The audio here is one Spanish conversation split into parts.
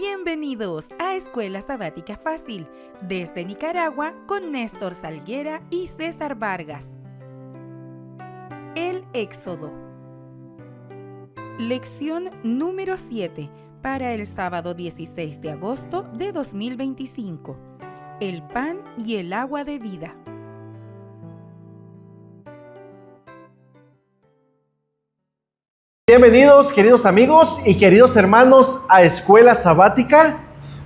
Bienvenidos a Escuela Sabática Fácil, desde Nicaragua con Néstor Salguera y César Vargas. El Éxodo. Lección número 7 para el sábado 16 de agosto de 2025. El pan y el agua de vida. Bienvenidos, queridos amigos y queridos hermanos, a Escuela Sabática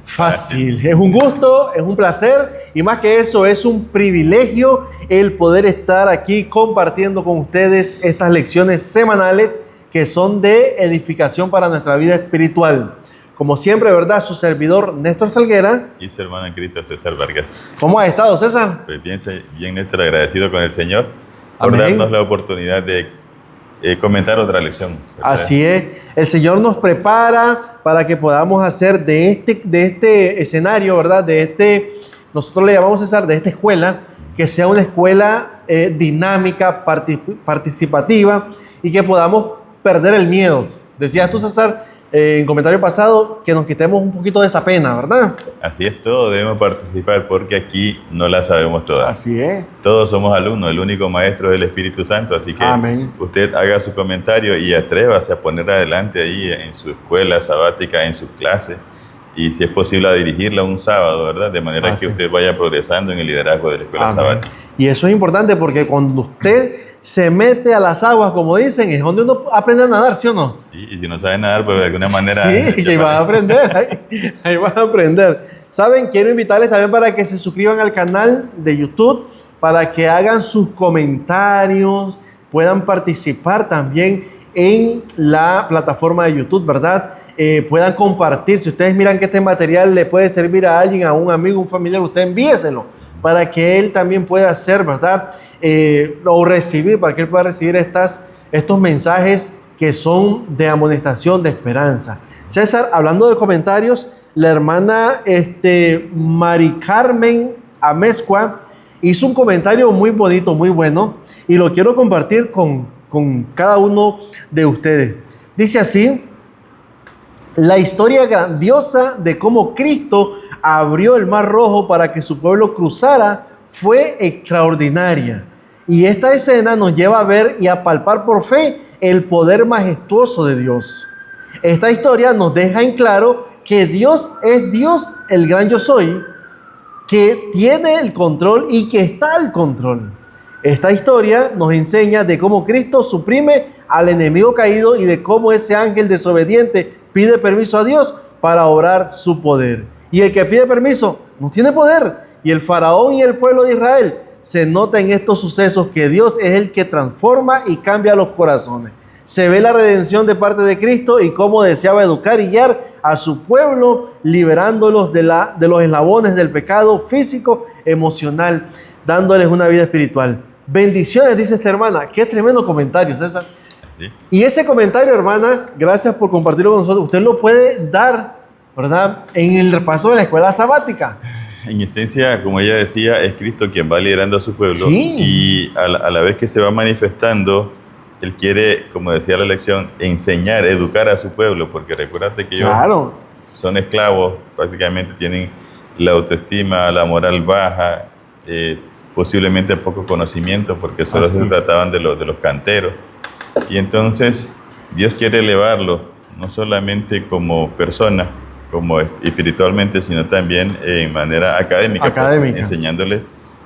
Fácil. Es un gusto, es un placer y más que eso es un privilegio el poder estar aquí compartiendo con ustedes estas lecciones semanales que son de edificación para nuestra vida espiritual. Como siempre, ¿verdad? Su servidor Néstor Salguera y su hermano en Cristo César Vargas. ¿Cómo ha estado, César? Pues bien Néstor, agradecido con el Señor por Amén. darnos la oportunidad de comentar otra lección. ¿Verdad? Así es, el Señor nos prepara para que podamos hacer de este escenario, ¿verdad? Nosotros le llamamos, César, de esta escuela, que sea una escuela dinámica, participativa y que podamos perder el miedo. Decías tú, César, en comentario pasado, que nos quitemos un poquito de esa pena, ¿verdad? Así es, todos debemos participar porque aquí no la sabemos todas. Así es. Todos somos alumnos, el único maestro es el Espíritu Santo, así que Amén. Usted haga su comentario y atrévase a poner adelante ahí en su escuela sabática, en sus clases, y si es posible a dirigirla un sábado, ¿verdad? De manera que usted vaya progresando en el liderazgo de la escuela sabática. Y eso es importante porque cuando usted se mete a las aguas, como dicen, es donde uno aprende a nadar, ¿sí o no? Y si no sabe nadar, pues de alguna manera... Sí, que vas a aprender, ahí vas a aprender. ¿Saben? Quiero invitarles también para que se suscriban al canal de YouTube, para que hagan sus comentarios, puedan participar también en la plataforma de YouTube, ¿verdad? Puedan compartir. Si ustedes miran que este material le puede servir a alguien, a un amigo, un familiar, usted envíeselo para que él también pueda hacer, ¿verdad? O recibir, para que él pueda recibir estos mensajes que son de amonestación, de esperanza. César, hablando de comentarios, la hermana Mari Carmen Amezcua hizo un comentario muy bonito, muy bueno, y lo quiero compartir con cada uno de ustedes. Dice así: la historia grandiosa de cómo Cristo abrió el Mar Rojo para que su pueblo cruzara fue extraordinaria. Y esta escena nos lleva a ver y a palpar por fe el poder majestuoso de Dios. Esta historia nos deja en claro que Dios es Dios, el gran yo soy, que tiene el control y que está al control. Esta historia nos enseña de cómo Cristo suprime al enemigo caído y de cómo ese ángel desobediente pide permiso a Dios para obrar su poder. Y el que pide permiso no tiene poder. Y el faraón y el pueblo de Israel, se nota en estos sucesos que Dios es el que transforma y cambia los corazones. Se ve la redención de parte de Cristo y cómo deseaba educar y guiar a su pueblo, liberándolos de los eslabones del pecado físico, emocional, dándoles una vida espiritual. Bendiciones, dice esta hermana. Qué tremendo comentario, César. ¿Sí? Y ese comentario, hermana, gracias por compartirlo con nosotros. Usted lo puede dar, ¿verdad?, en el repaso de la escuela sabática. En esencia, como ella decía, es Cristo quien va liderando a su pueblo. Sí. Y a la vez que se va manifestando, Él quiere, como decía la lección, enseñar, educar a su pueblo, porque recuérdate que ellos son esclavos, prácticamente tienen la autoestima, la moral baja, posiblemente poco conocimiento, porque solo se trataban de los canteros. Y entonces Dios quiere elevarlo, no solamente como persona, como espiritualmente, sino también en manera académica. Pues, enseñándoles,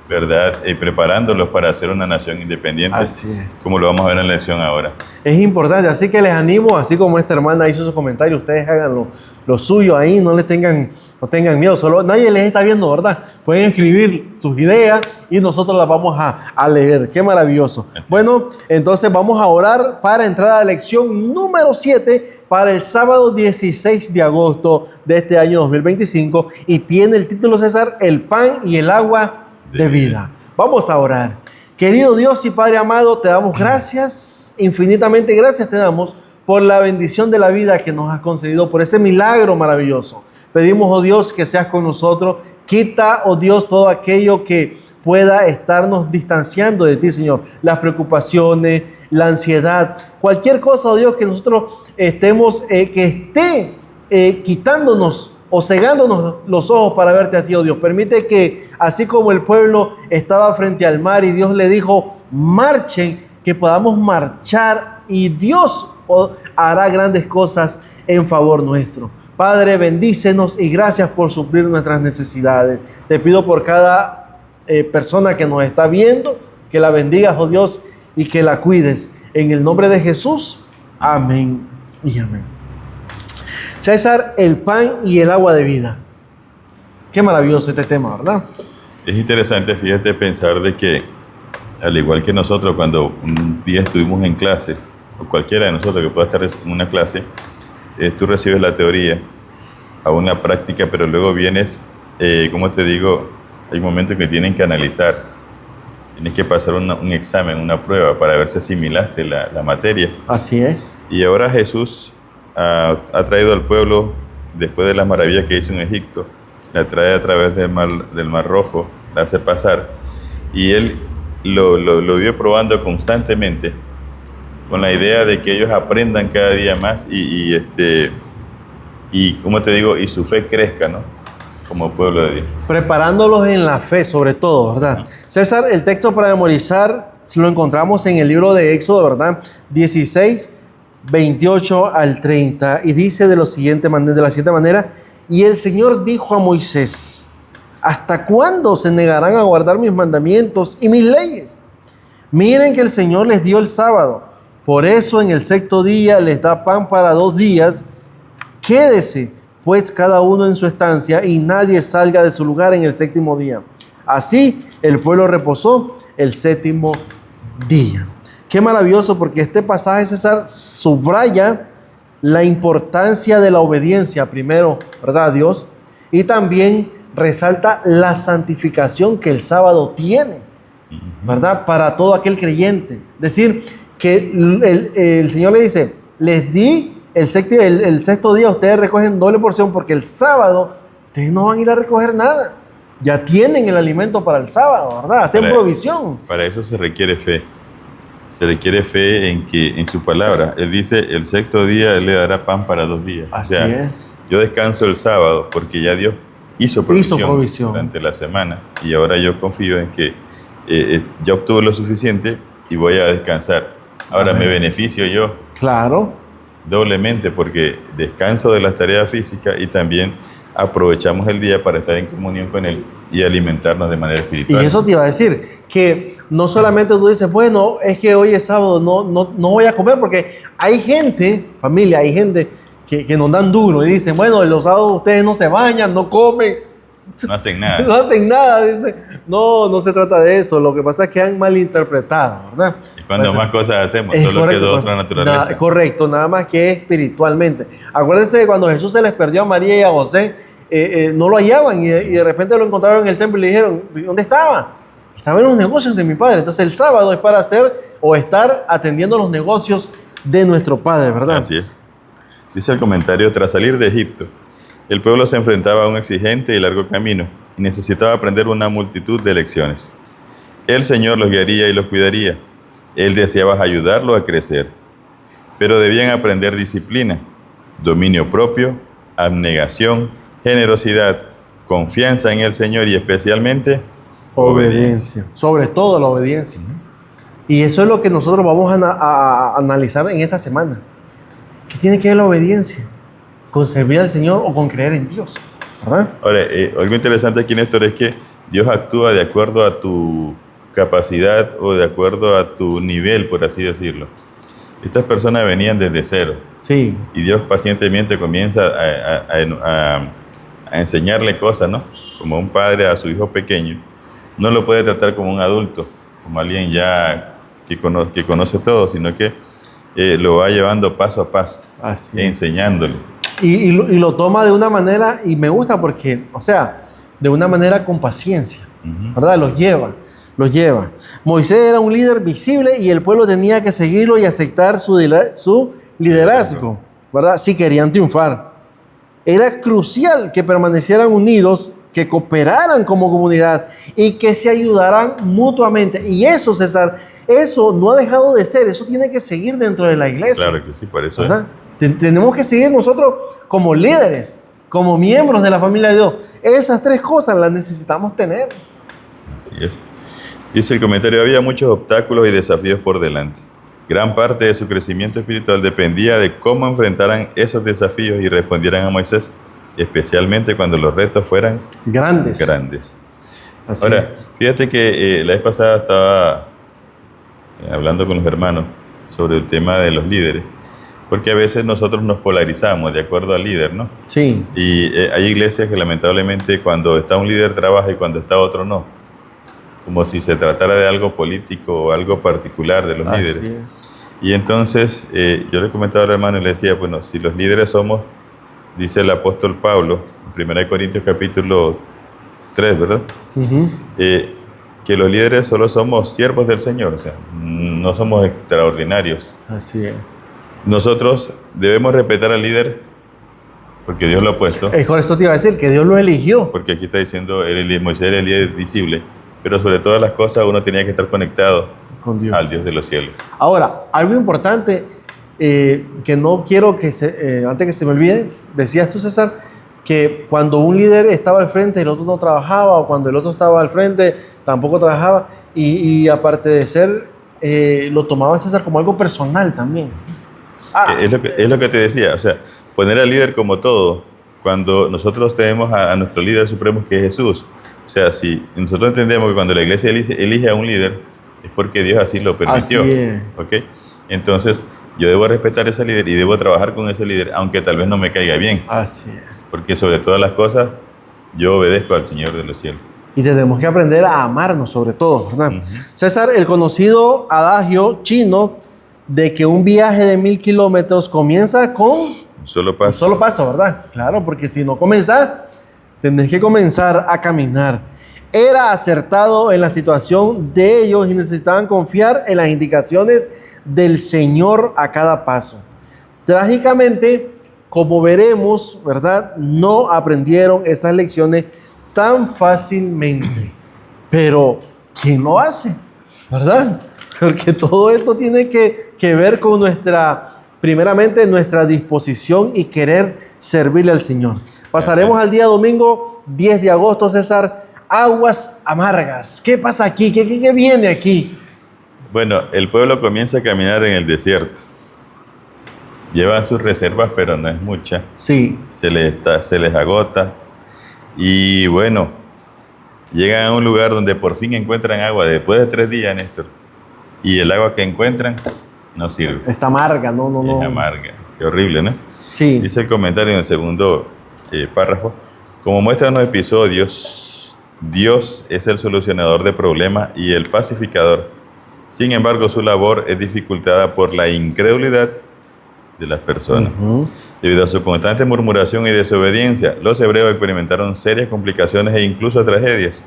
¿verdad? Y preparándolos para ser una nación independiente, como lo vamos a ver en la lección ahora. Es importante, así que les animo, así como esta hermana hizo su comentario, ustedes hagan lo suyo ahí, no tengan miedo, solo nadie les está viendo, ¿verdad? Pueden escribir sus ideas y nosotros las vamos a leer. ¡Qué maravilloso! Bueno, entonces vamos a orar para entrar a la lección número 7 para el sábado 16 de agosto de este año 2025 y tiene el título, César, El pan y el agua de vida. Vamos a orar. Querido Dios y Padre amado, te damos gracias, infinitamente gracias te damos por la bendición de la vida que nos has concedido, por ese milagro maravilloso. Pedimos, oh Dios, que seas con nosotros. Quita, oh Dios, todo aquello que pueda estarnos distanciando de ti, Señor. Las preocupaciones, la ansiedad, cualquier cosa, oh Dios, que nosotros estemos, que esté quitándonos o cegándonos los ojos para verte a ti, oh Dios. Permite que, así como el pueblo estaba frente al mar y Dios le dijo, marchen, que podamos marchar y Dios hará grandes cosas en favor nuestro. Padre, bendícenos y gracias por suplir nuestras necesidades. Te pido por cada persona que nos está viendo, que la bendigas, oh Dios, y que la cuides. En el nombre de Jesús, amén y amén. César, el pan y el agua de vida. Qué maravilloso este tema, ¿verdad? Es interesante, fíjate, pensar de que, al igual que nosotros, cuando un día estuvimos en clase, o cualquiera de nosotros que pueda estar en una clase, tú recibes la teoría a una práctica, pero luego vienes, ¿cómo te digo? Hay momentos que tienen que analizar. Tienes que pasar un examen, una prueba, para ver si asimilaste la materia. Así es. Y ahora Jesús ha traído al pueblo, después de las maravillas que hizo en Egipto, la trae a través del Mar Rojo, la hace pasar, y él lo vio probando constantemente, con la idea de que ellos aprendan cada día más y ¿cómo te digo? Y su fe crezca, ¿no? Como pueblo de Dios. Preparándolos en la fe, sobre todo, ¿verdad? César, el texto para memorizar lo encontramos en el libro de Éxodo, ¿verdad? 16, 28 al 30, y dice de la siguiente manera, y el Señor dijo a Moisés, ¿hasta cuándo se negarán a guardar mis mandamientos y mis leyes? Miren que el Señor les dio el sábado, por eso en el sexto día les da pan para 2 días. Quédese pues cada uno en su estancia y nadie salga de su lugar en el séptimo día. Así el pueblo reposó el séptimo día. Qué maravilloso, porque este pasaje, César, subraya la importancia de la obediencia primero, ¿verdad, a Dios? Y también resalta la santificación que el sábado tiene, ¿verdad? Para todo aquel creyente. Es decir, que el Señor le dice, les di el sexto día, ustedes recogen doble porción, porque el sábado ustedes no van a ir a recoger nada. Ya tienen el alimento para el sábado, ¿verdad? Hacen provisión. Para eso se requiere fe. Se requiere fe en su palabra. Él dice, el sexto día Él le dará pan para 2 días. Así es. Yo descanso el sábado porque ya Dios hizo provisión durante la semana. Y ahora yo confío en que ya obtuve lo suficiente y voy a descansar. Ahora me beneficio yo. Claro. Doblemente, porque descanso de las tareas físicas y también aprovechamos el día para estar en comunión con Él y alimentarnos de manera espiritual. Y eso te iba a decir, que no solamente tú dices, bueno, es que hoy es sábado, no voy a comer, porque hay gente, familia, hay gente que nos dan duro y dicen, bueno, los sábados ustedes no se bañan, no comen. No hacen nada. No hacen nada, dice. No se trata de eso. Lo que pasa es que han malinterpretado, ¿verdad? Y cuando más cosas hacemos, solo que de otra naturaleza. Correcto, nada más que espiritualmente. Acuérdense que cuando Jesús se les perdió a María y a José, no lo hallaban y de repente lo encontraron en el templo y le dijeron, ¿dónde estaba? Estaba en los negocios de mi padre. Entonces el sábado es para hacer o estar atendiendo los negocios de nuestro Padre, ¿verdad? Así es. Dice el comentario, tras salir de Egipto, el pueblo se enfrentaba a un exigente y largo camino y necesitaba aprender una multitud de lecciones. El Señor los guiaría y los cuidaría. Él deseaba ayudarlos a crecer, pero debían aprender disciplina, dominio propio, abnegación, generosidad, confianza en el Señor y especialmente obediencia. Sobre todo la obediencia. Y eso es lo que nosotros vamos a analizar en esta semana. ¿Qué tiene que ver la obediencia? ¿Con servir al Señor o con creer en Dios? ¿Verdad? Ahora, algo interesante aquí, Néstor, es que Dios actúa de acuerdo a tu capacidad o de acuerdo a tu nivel, por así decirlo. Estas personas venían desde cero. Sí. Y Dios pacientemente comienza a enseñarle cosas, ¿no? Como un padre a su hijo pequeño. No lo puede tratar como un adulto, como alguien ya que conoce todo, sino que lo va llevando paso a paso, enseñándole. Y lo toma de una manera, y me gusta porque, o sea, de una manera con paciencia, ¿verdad? Los lleva. Moisés era un líder visible y el pueblo tenía que seguirlo y aceptar su liderazgo, ¿verdad? Si querían triunfar. Era crucial que permanecieran unidos, que cooperaran como comunidad y que se ayudaran mutuamente. Y eso, César, eso no ha dejado de ser, eso tiene que seguir dentro de la iglesia. Claro que sí, por eso ¿verdad? Tenemos que seguir nosotros como líderes, como miembros de la familia de Dios. Esas 3 cosas las necesitamos tener. Así es. Dice el comentario, había muchos obstáculos y desafíos por delante. Gran parte de su crecimiento espiritual dependía de cómo enfrentaran esos desafíos y respondieran a Moisés, especialmente cuando los retos fueran grandes. Así. Ahora, fíjate que la vez pasada estaba hablando con los hermanos sobre el tema de los líderes, porque a veces nosotros nos polarizamos de acuerdo al líder, ¿no? Sí. Y hay iglesias que lamentablemente cuando está un líder trabaja y cuando está otro no, como si se tratara de algo político o algo particular de los líderes. Es. Y entonces yo le comentaba al hermano y le decía, bueno, si los líderes somos, dice el apóstol Pablo, en 1 Corintios capítulo 3, ¿verdad? Que los líderes solo somos siervos del Señor, o sea, no somos extraordinarios. Así es. Nosotros debemos respetar al líder porque Dios lo ha puesto. Por eso te iba a decir que Dios lo eligió. Porque aquí está diciendo, Moisés era el líder visible, pero sobre todas las cosas uno tenía que estar conectado con Dios, al Dios de los cielos. Ahora, algo importante que no quiero que antes que se me olvide, decías tú, César, que cuando un líder estaba al frente el otro no trabajaba, o cuando el otro estaba al frente tampoco trabajaba, y aparte de ser, lo tomaba César como algo personal también. Es lo que te decía, o sea, poner al líder como todo, cuando nosotros tenemos a nuestro líder supremo que es Jesús, o sea, si nosotros entendemos que cuando la iglesia elige a un líder, es porque Dios así lo permitió. Así es. ¿Okay? Entonces, yo debo respetar a ese líder y debo trabajar con ese líder, aunque tal vez no me caiga bien. Así es. Porque sobre todas las cosas, yo obedezco al Señor de los cielos. Y tenemos que aprender a amarnos sobre todo, ¿verdad? César, el conocido adagio chino de que un viaje de 1000 kilómetros comienza con un solo paso, ¿verdad? Claro, porque si no comenzás, tenés que comenzar a caminar. Era acertado en la situación de ellos y necesitaban confiar en las indicaciones del Señor a cada paso. Trágicamente, como veremos, ¿verdad? No aprendieron esas lecciones tan fácilmente. Pero, ¿quién lo hace? ¿Verdad? Porque todo esto tiene que ver con primeramente, nuestra disposición y querer servirle al Señor. Pasaremos al día domingo 10 de agosto, César. Aguas amargas. ¿Qué pasa aquí? ¿Qué viene aquí? Bueno, el pueblo comienza a caminar en el desierto. Llevan sus reservas, pero no es mucha. Sí. Se les agota. Y bueno, llegan a un lugar donde por fin encuentran agua después de 3 días, Néstor. Y el agua que encuentran no sirve. Está amarga, no. Es amarga. Qué horrible, ¿no? Sí. Dice el comentario en el segundo párrafo. Como muestran los episodios, Dios es el solucionador de problemas y el pacificador. Sin embargo, su labor es dificultada por la incredulidad de las personas. Debido a su constante murmuración y desobediencia, los hebreos experimentaron serias complicaciones e incluso tragedias.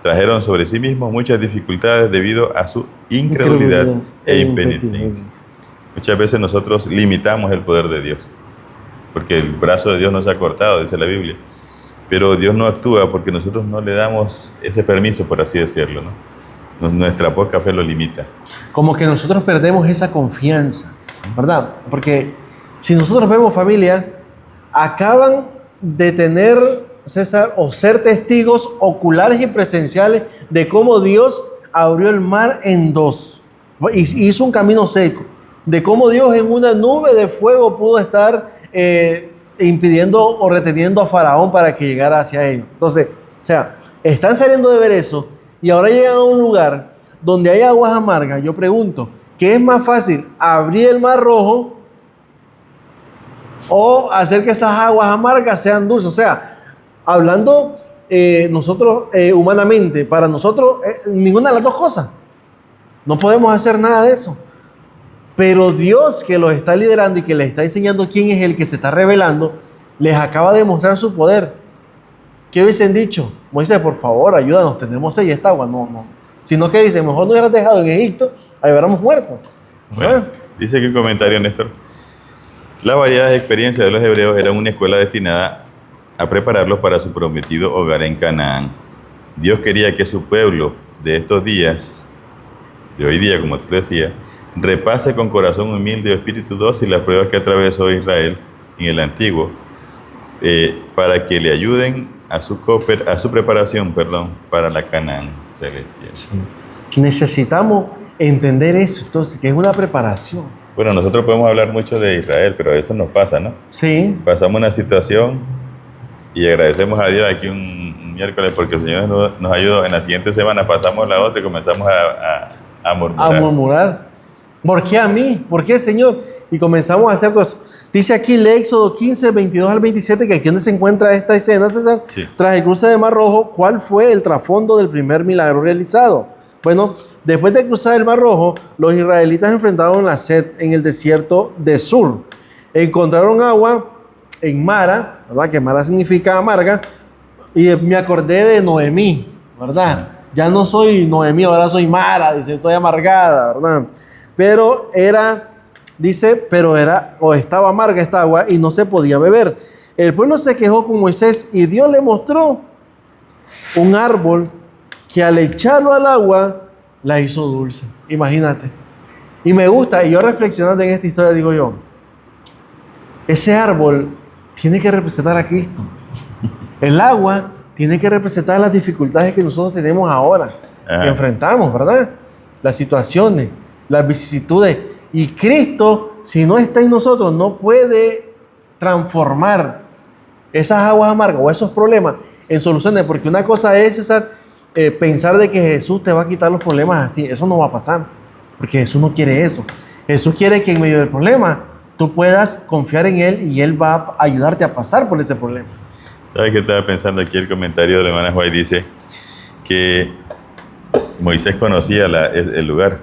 Trajeron sobre sí mismos muchas dificultades debido a su incredulidad e impenitencia. Muchas veces nosotros limitamos el poder de Dios, porque el brazo de Dios nos ha cortado, dice la Biblia. Pero Dios no actúa porque nosotros no le damos ese permiso, por así decirlo, ¿no? Nuestra poca fe lo limita. Como que nosotros perdemos esa confianza, ¿verdad? Porque si nosotros vemos, familia, acaban de tener, César, o ser testigos oculares y presenciales de cómo Dios abrió el mar en 2 y hizo un camino seco, de cómo Dios en una nube de fuego pudo estar impidiendo o reteniendo a Faraón para que llegara hacia ellos. Entonces, o sea, están saliendo de ver eso y ahora llegan a un lugar donde hay aguas amargas. Yo pregunto, ¿qué es más fácil? ¿Abrir el mar rojo o hacer que esas aguas amargas sean dulces? O sea, hablando nosotros humanamente, para nosotros ninguna de las dos cosas. No podemos hacer nada de eso. Pero Dios, que los está liderando y que les está enseñando quién es el que se está revelando, les acaba de mostrar su poder. ¿Qué hubiesen dicho? Moisés, por favor, ayúdanos, tenemos sed y esta agua. No. Sino que dicen, mejor no hubieras dejado en Egipto, ahí hubiéramos muerto. Bueno, dice que un comentario, Néstor. Las variadas experiencias de los hebreos eran una escuela destinada a prepararlos para su prometido hogar en Canaán. Dios quería que su pueblo de estos días, de hoy día, como tú decías, repase con corazón humilde y espíritu dócil las pruebas que atravesó Israel en el Antiguo para que le ayuden a su preparación, para la Canaán celestial. Sí. Necesitamos entender eso, entonces, que es una preparación. Bueno, nosotros podemos hablar mucho de Israel, pero eso nos pasa, ¿no? Sí. Pasamos una situación y agradecemos a Dios aquí un miércoles porque el Señor nos ayudó. En la siguiente semana pasamos la otra y comenzamos a murmurar. A murmurar. ¿Por qué a mí? ¿Por qué, Señor? Y comenzamos a hacer cosas. Dice aquí el Éxodo 15, 22 al 27, que aquí donde se encuentra esta escena, César, sí. Tras el cruce del Mar Rojo, ¿cuál fue el trasfondo del primer milagro realizado? Bueno, después de cruzar el Mar Rojo, los israelitas enfrentaron la sed en el desierto de Sur. Encontraron agua en Mara, ¿verdad? Que Mara significa amarga, y me acordé de Noemí, ¿verdad? Ya no soy Noemí, ahora soy Mara, dice, estoy amargada, ¿verdad? Pero estaba amarga esta agua y no se podía beber. El pueblo se quejó con Moisés y Dios le mostró un árbol que al echarlo al agua la hizo dulce. Imagínate. Y me gusta, y yo reflexionando en esta historia digo yo, ese árbol tiene que representar a Cristo. El agua tiene que representar las dificultades que nosotros tenemos ahora, que enfrentamos, ¿verdad? Las situaciones, las vicisitudes. Y Cristo, si no está en nosotros, no puede transformar esas aguas amargas o esos problemas en soluciones. Porque una cosa es, César, pensar de que Jesús te va a quitar los problemas así. Eso no va a pasar, porque Jesús no quiere eso. Jesús quiere que en medio del problema tú puedas confiar en Él y Él va a ayudarte a pasar por ese problema. ¿Sabes qué estaba pensando aquí? El comentario de la hermana White dice que Moisés conocía el lugar.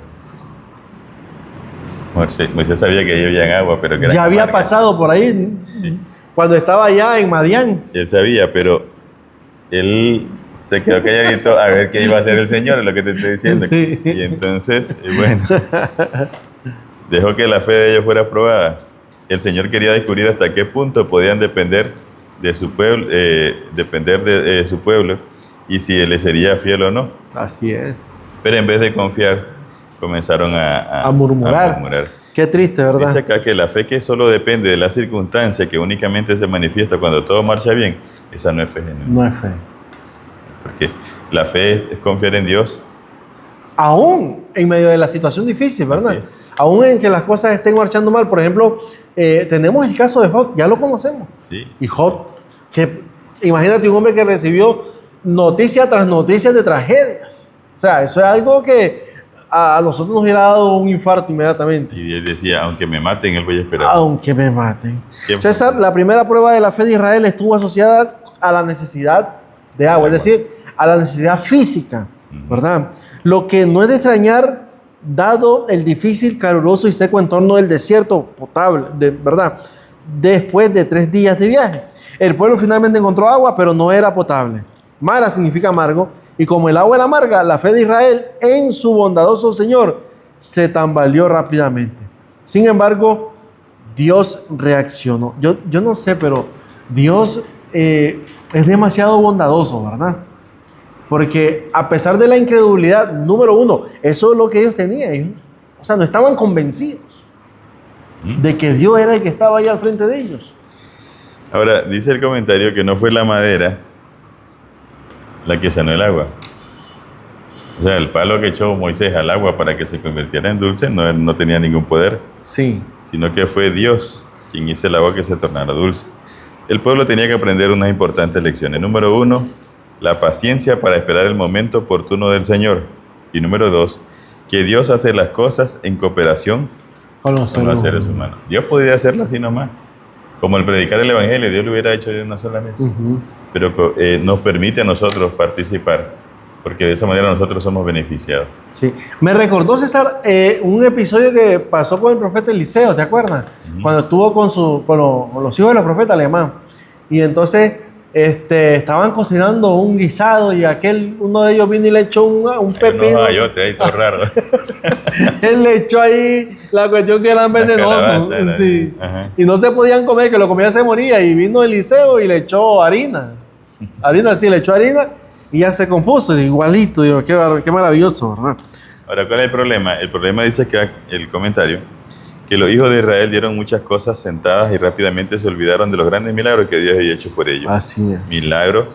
Moisés sabía que ahí había agua, pero que ya había pasado por ahí, sí. Cuando estaba allá en Madián. Él sabía, pero él se quedó calladito a ver qué iba a hacer el Señor, es lo que te estoy diciendo. Sí. Y entonces, bueno, dejó que la fe de ellos fuera probada. El Señor quería descubrir hasta qué punto podían depender de su pueblo, su pueblo, y si Él les sería fiel o no. Así es. Pero en vez de confiar, comenzaron a murmurar. Qué triste, ¿verdad? Dice acá que la fe que solo depende de la circunstancia, que únicamente se manifiesta cuando todo marcha bien, esa no es fe genuina. No es fe. Porque la fe es confiar en Dios. Aún en medio de la situación difícil, ¿verdad? Sí. Aún en que las cosas estén marchando mal. Por ejemplo, tenemos el caso de Job, ya lo conocemos. Sí. Y Job, que imagínate un hombre que recibió noticia tras noticia de tragedias. O sea, eso es algo que a nosotros nos hubiera dado un infarto inmediatamente. Y él decía, aunque me maten, él voy a esperar. Aunque me maten. César, la primera prueba de la fe de Israel estuvo asociada a la necesidad de agua, es decir, a la necesidad física, ¿verdad? Lo que no es de extrañar, dado el difícil, caluroso y seco entorno del desierto potable, ¿verdad? Después de 3 días de viaje. El pueblo finalmente encontró agua, pero no era potable. Mara significa amargo, y como el agua era amarga, la fe de Israel en su bondadoso Señor se tambaleó rápidamente. Sin embargo, Dios reaccionó. Yo no sé, pero Dios es demasiado bondadoso, ¿verdad? Porque a pesar de la incredulidad, número uno, eso es lo que ellos tenían. O sea, no estaban convencidos de que Dios era el que estaba ahí al frente de ellos. Ahora, dice el comentario que no fue la madera la que sanó el agua. O sea, el palo que echó Moisés al agua para que se convirtiera en dulce no tenía ningún poder. Sí. Sino que fue Dios quien hizo el agua que se tornara dulce. El pueblo tenía que aprender unas importantes lecciones. Número 1, la paciencia para esperar el momento oportuno del Señor. Y número 2, que Dios hace las cosas en cooperación con los seres humanos. Dios podría hacerlo así nomás. Como el predicar el Evangelio, Dios lo hubiera hecho de una sola vez. Pero nos permite a nosotros participar, porque de esa manera nosotros somos beneficiados. Sí. Me recordó, César, un episodio que pasó con el profeta Eliseo, ¿te acuerdas? Cuando estuvo con los hijos de los profetas alemán. Y entonces estaban cocinando un guisado y uno de ellos vino y le echó un pepino. Unos ayotes ahí, todo raro. Él le echó ahí la cuestión que eran venenosos. Sí. Y no se podían comer, que lo comía se moría. Y vino Eliseo y le echó harina. Le echó harina y ya se compuso. Igualito, digo, qué maravilloso, ¿verdad? Ahora, ¿cuál es el problema? El problema dice que el comentario, porque los hijos de Israel dieron muchas cosas sentadas y rápidamente se olvidaron de los grandes milagros que Dios había hecho por ellos. Así es. Milagros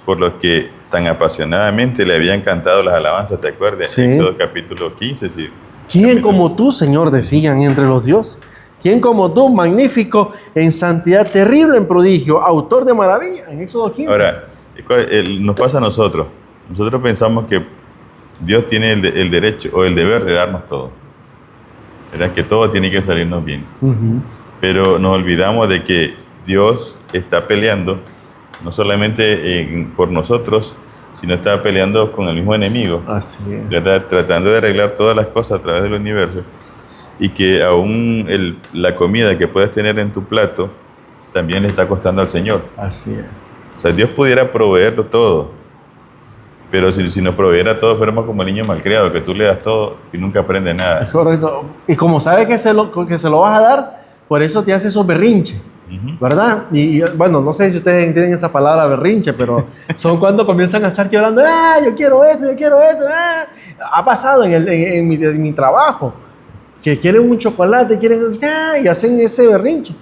por los que tan apasionadamente le habían cantado las alabanzas, ¿te acuerdas? Sí. Éxodo capítulo 15, sí. ¿Quién como tú, Señor, decían entre los dioses? ¿Quién como tú, magnífico en santidad, terrible en prodigio, autor de maravillas? En Éxodo 15. Ahora, nos pasa a nosotros. Nosotros pensamos que Dios tiene el derecho o el deber de darnos todo. ¿Verdad? Que todo tiene que salirnos bien. Pero nos olvidamos de que Dios está peleando no solamente por nosotros, sino está peleando con el mismo enemigo. Así es. ¿Verdad? Tratando de arreglar todas las cosas a través del universo. Y que aún la comida que puedes tener en tu plato también le está costando al Señor. Así es. O sea, Dios pudiera proveerlo todo, pero si nos proveyera todo, fuéramos como el niño malcriado, que tú le das todo y nunca aprende nada. Es correcto. Y como sabe que se lo vas a dar, por eso te hace esos berrinches, ¿verdad? Y bueno, no sé si ustedes entienden esa palabra berrinche, pero son cuando comienzan a estar llorando, yo quiero esto, Ha pasado en mi trabajo, que quieren un chocolate, y hacen ese berrinche.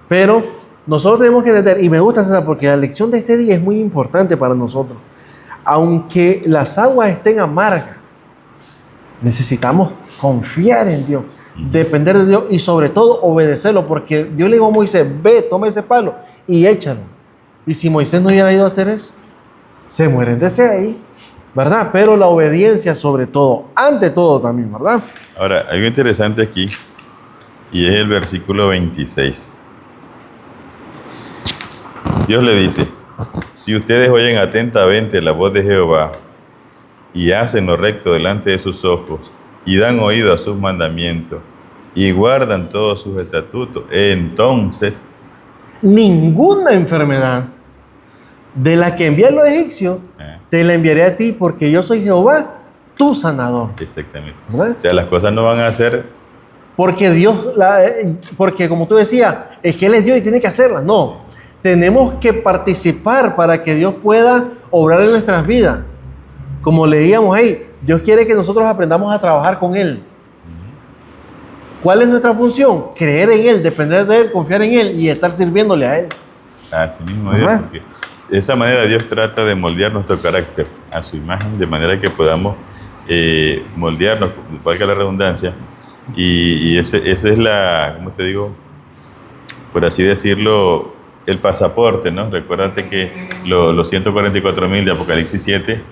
Pero nosotros tenemos que entender, y me gusta César, porque la lección de este día es muy importante para nosotros. Aunque las aguas estén amargas, necesitamos confiar en Dios, depender de Dios y sobre todo obedecerlo, porque Dios le dijo a Moisés, ve, toma ese palo y échalo. Y si Moisés no hubiera ido a hacer eso, se mueren de sed ahí, ¿verdad? Pero la obediencia sobre todo, ante todo también, ¿verdad? Ahora, algo interesante aquí, y es el versículo 26. Dios le dice, si ustedes oyen atentamente la voz de Jehová y hacen lo recto delante de sus ojos y dan oído a sus mandamientos y guardan todos sus estatutos, entonces ninguna enfermedad de la que envié a los egipcios te la enviaré a ti, porque yo soy Jehová, tu sanador. Exactamente. ¿Verdad? O sea, las cosas no van a ser... Porque porque como tú decías, es que Él es Dios y tiene que hacerlas. No. Tenemos que participar para que Dios pueda obrar en nuestras vidas. Como leíamos ahí, Dios quiere que nosotros aprendamos a trabajar con Él. ¿Cuál es nuestra función? Creer en Él, depender de Él, confiar en Él y estar sirviéndole a Él. Así mismo es, porque de esa manera Dios trata de moldear nuestro carácter a su imagen, de manera que podamos moldearnos, valga la redundancia, y esa es la, ¿cómo te digo? Por así decirlo, el pasaporte, ¿no? Recuérdate que los 144,000 de Apocalipsis 7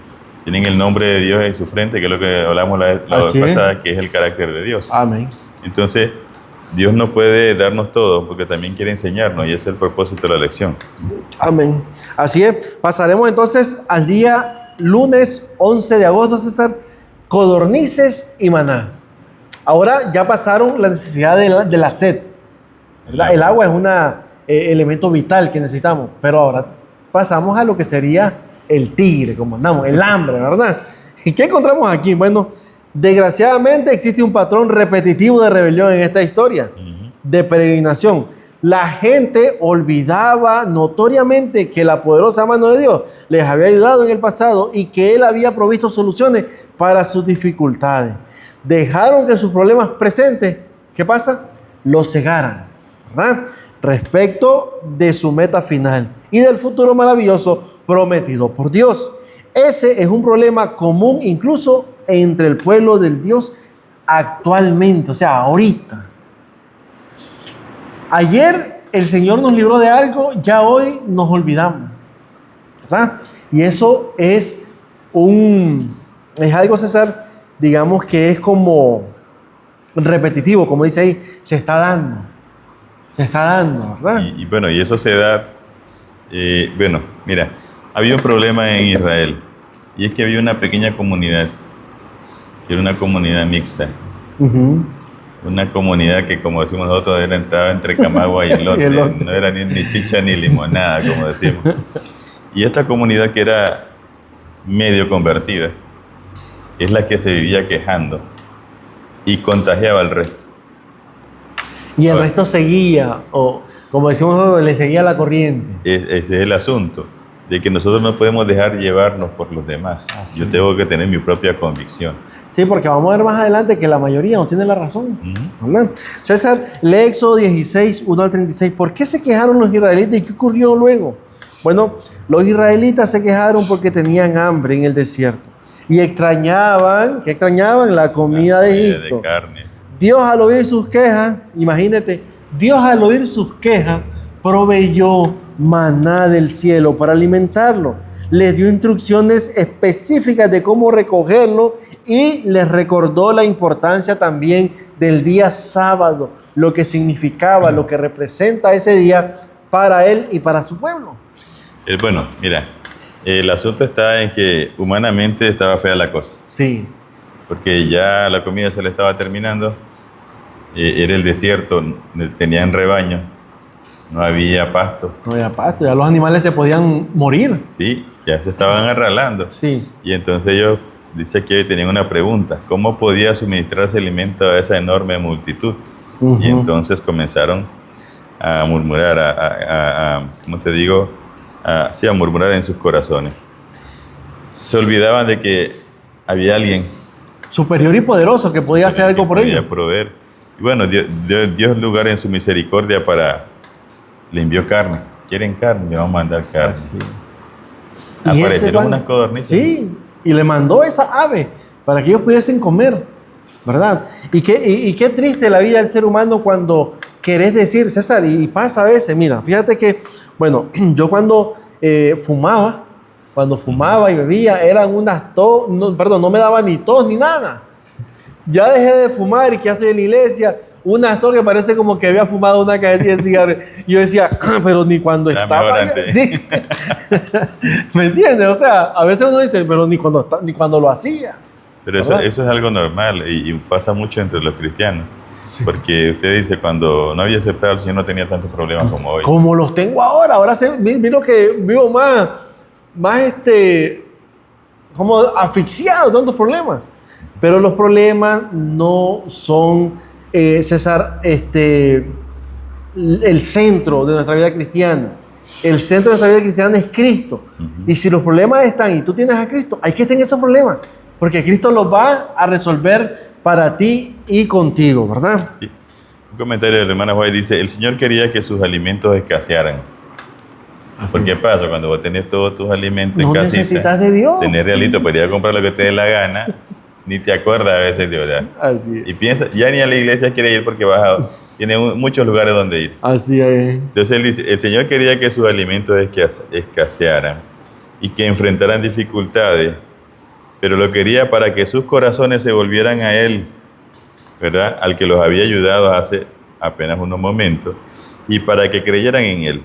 tienen el nombre de Dios en su frente, que es lo que hablamos la vez pasada, que es el carácter de Dios. Amén. Entonces, Dios no puede darnos todo porque también quiere enseñarnos y ese es el propósito de la lección. Amén. Así es. Pasaremos entonces al día lunes 11 de agosto, César, codornices y maná. Ahora ya pasaron la necesidad de la sed, ¿verdad? El agua es un elemento vital que necesitamos, pero ahora pasamos a lo que sería el tigre, como andamos, el hambre, ¿verdad? ¿Y qué encontramos aquí? Bueno, desgraciadamente existe un patrón repetitivo de rebelión en esta historia, de peregrinación. La gente olvidaba notoriamente que la poderosa mano de Dios les había ayudado en el pasado y que Él había provisto soluciones para sus dificultades. Dejaron que sus problemas presentes, ¿qué pasa? Los cegaran, ¿verdad? Respecto de su meta final y del futuro maravilloso prometido por Dios. Ese es un problema común incluso entre el pueblo del Dios actualmente, o sea, ahorita. Ayer el Señor nos libró de algo, ya hoy nos olvidamos, ¿verdad? Y eso es algo, César, digamos que es como repetitivo, como dice ahí, se está dando, ¿verdad? Y bueno, y eso se da, bueno, mira, había un problema en Israel, y es que había una pequeña comunidad, que era una comunidad mixta. Una comunidad que, como decimos nosotros, estaba entre Camagua y elote. No era ni chicha ni limonada, como decimos. Y esta comunidad, que era medio convertida, es la que se vivía quejando y contagiaba al resto. Y el resto seguía, o como decimos nosotros, le seguía la corriente. Ese es el asunto. de que nosotros no podemos dejar llevarnos por los demás. Así. Yo tengo que tener mi propia convicción. Sí, porque vamos a ver más adelante que la mayoría no tiene la razón. ¿Verdad? César, lee Éxodo 16, 1 al 36. ¿Por qué se quejaron los israelitas y qué ocurrió luego? Bueno, los israelitas se quejaron porque tenían hambre en el desierto y extrañaban la comida de Egipto. De carne. Dios al oír sus quejas, imagínate, Dios al oír sus quejas proveyó maná del cielo para alimentarlo. Les dio instrucciones específicas de cómo recogerlo y les recordó la importancia también del día sábado, lo que significaba, lo que representa ese día para él y para su pueblo. Bueno, mira, el asunto está en que humanamente estaba fea la cosa. Sí. Porque ya la comida se le estaba terminando, era el desierto, tenían rebaño, no había pasto. No había pasto, ya los animales se podían morir. Sí, ya se estaban arralando. Sí. Y entonces ellos, dice que tenían una pregunta, ¿cómo podía suministrarse alimento a esa enorme multitud? Y entonces comenzaron a murmurar, ¿cómo te digo? A murmurar en sus corazones. Se olvidaban de que había alguien superior y poderoso que podía hacer algo por ellos. Podía proveer. Y bueno, Dios lugar en su misericordia le envió carne. ¿Quieren carne? Le vamos a mandar carne. Así. Aparecieron unas codornices. Sí, y le mandó esa ave para que ellos pudiesen comer, ¿verdad? Y qué triste la vida del ser humano cuando querés decir, César, y pasa a veces, mira, fíjate que, bueno, yo cuando fumaba y bebía, eran unas tos, no me daba ni tos ni nada. Ya dejé de fumar y que ya estoy en la iglesia, unas tos que parece como que había fumado una cajetilla de cigarros. Y yo decía, pero ni cuando estaba... Sí. ¿Me entiendes? O sea, a veces uno dice, pero ni cuando lo hacía. Pero eso es algo normal y pasa mucho entre los cristianos. Sí. Porque usted dice, cuando no había aceptado al Señor no tenía tantos problemas como hoy. Como los tengo ahora. Ahora miro que vivo más como asfixiado, tantos problemas. Pero los problemas no son, César, el centro de nuestra vida cristiana. El centro de nuestra vida cristiana es Cristo. Y si los problemas están y tú tienes a Cristo, hay que tener esos problemas. Porque Cristo los va a resolver para ti y contigo, ¿verdad? Sí. Un comentario del hermano Juárez dice, el Señor quería que sus alimentos escasearan. ¿Por qué pasa? Cuando vos tenés todos tus alimentos en casita, necesitas de Dios. Tenés realito para ir a comprar lo que te dé la gana, ni te acuerdas a veces de orar. Así es. Y piensa, ya ni a la iglesia quiere ir porque tiene muchos lugares donde ir. Así es. Entonces él dice, el Señor quería que sus alimentos escasearan y que enfrentaran dificultades, pero lo quería para que sus corazones se volvieran a Él, ¿verdad? Al que los había ayudado hace apenas unos momentos, y para que creyeran en Él.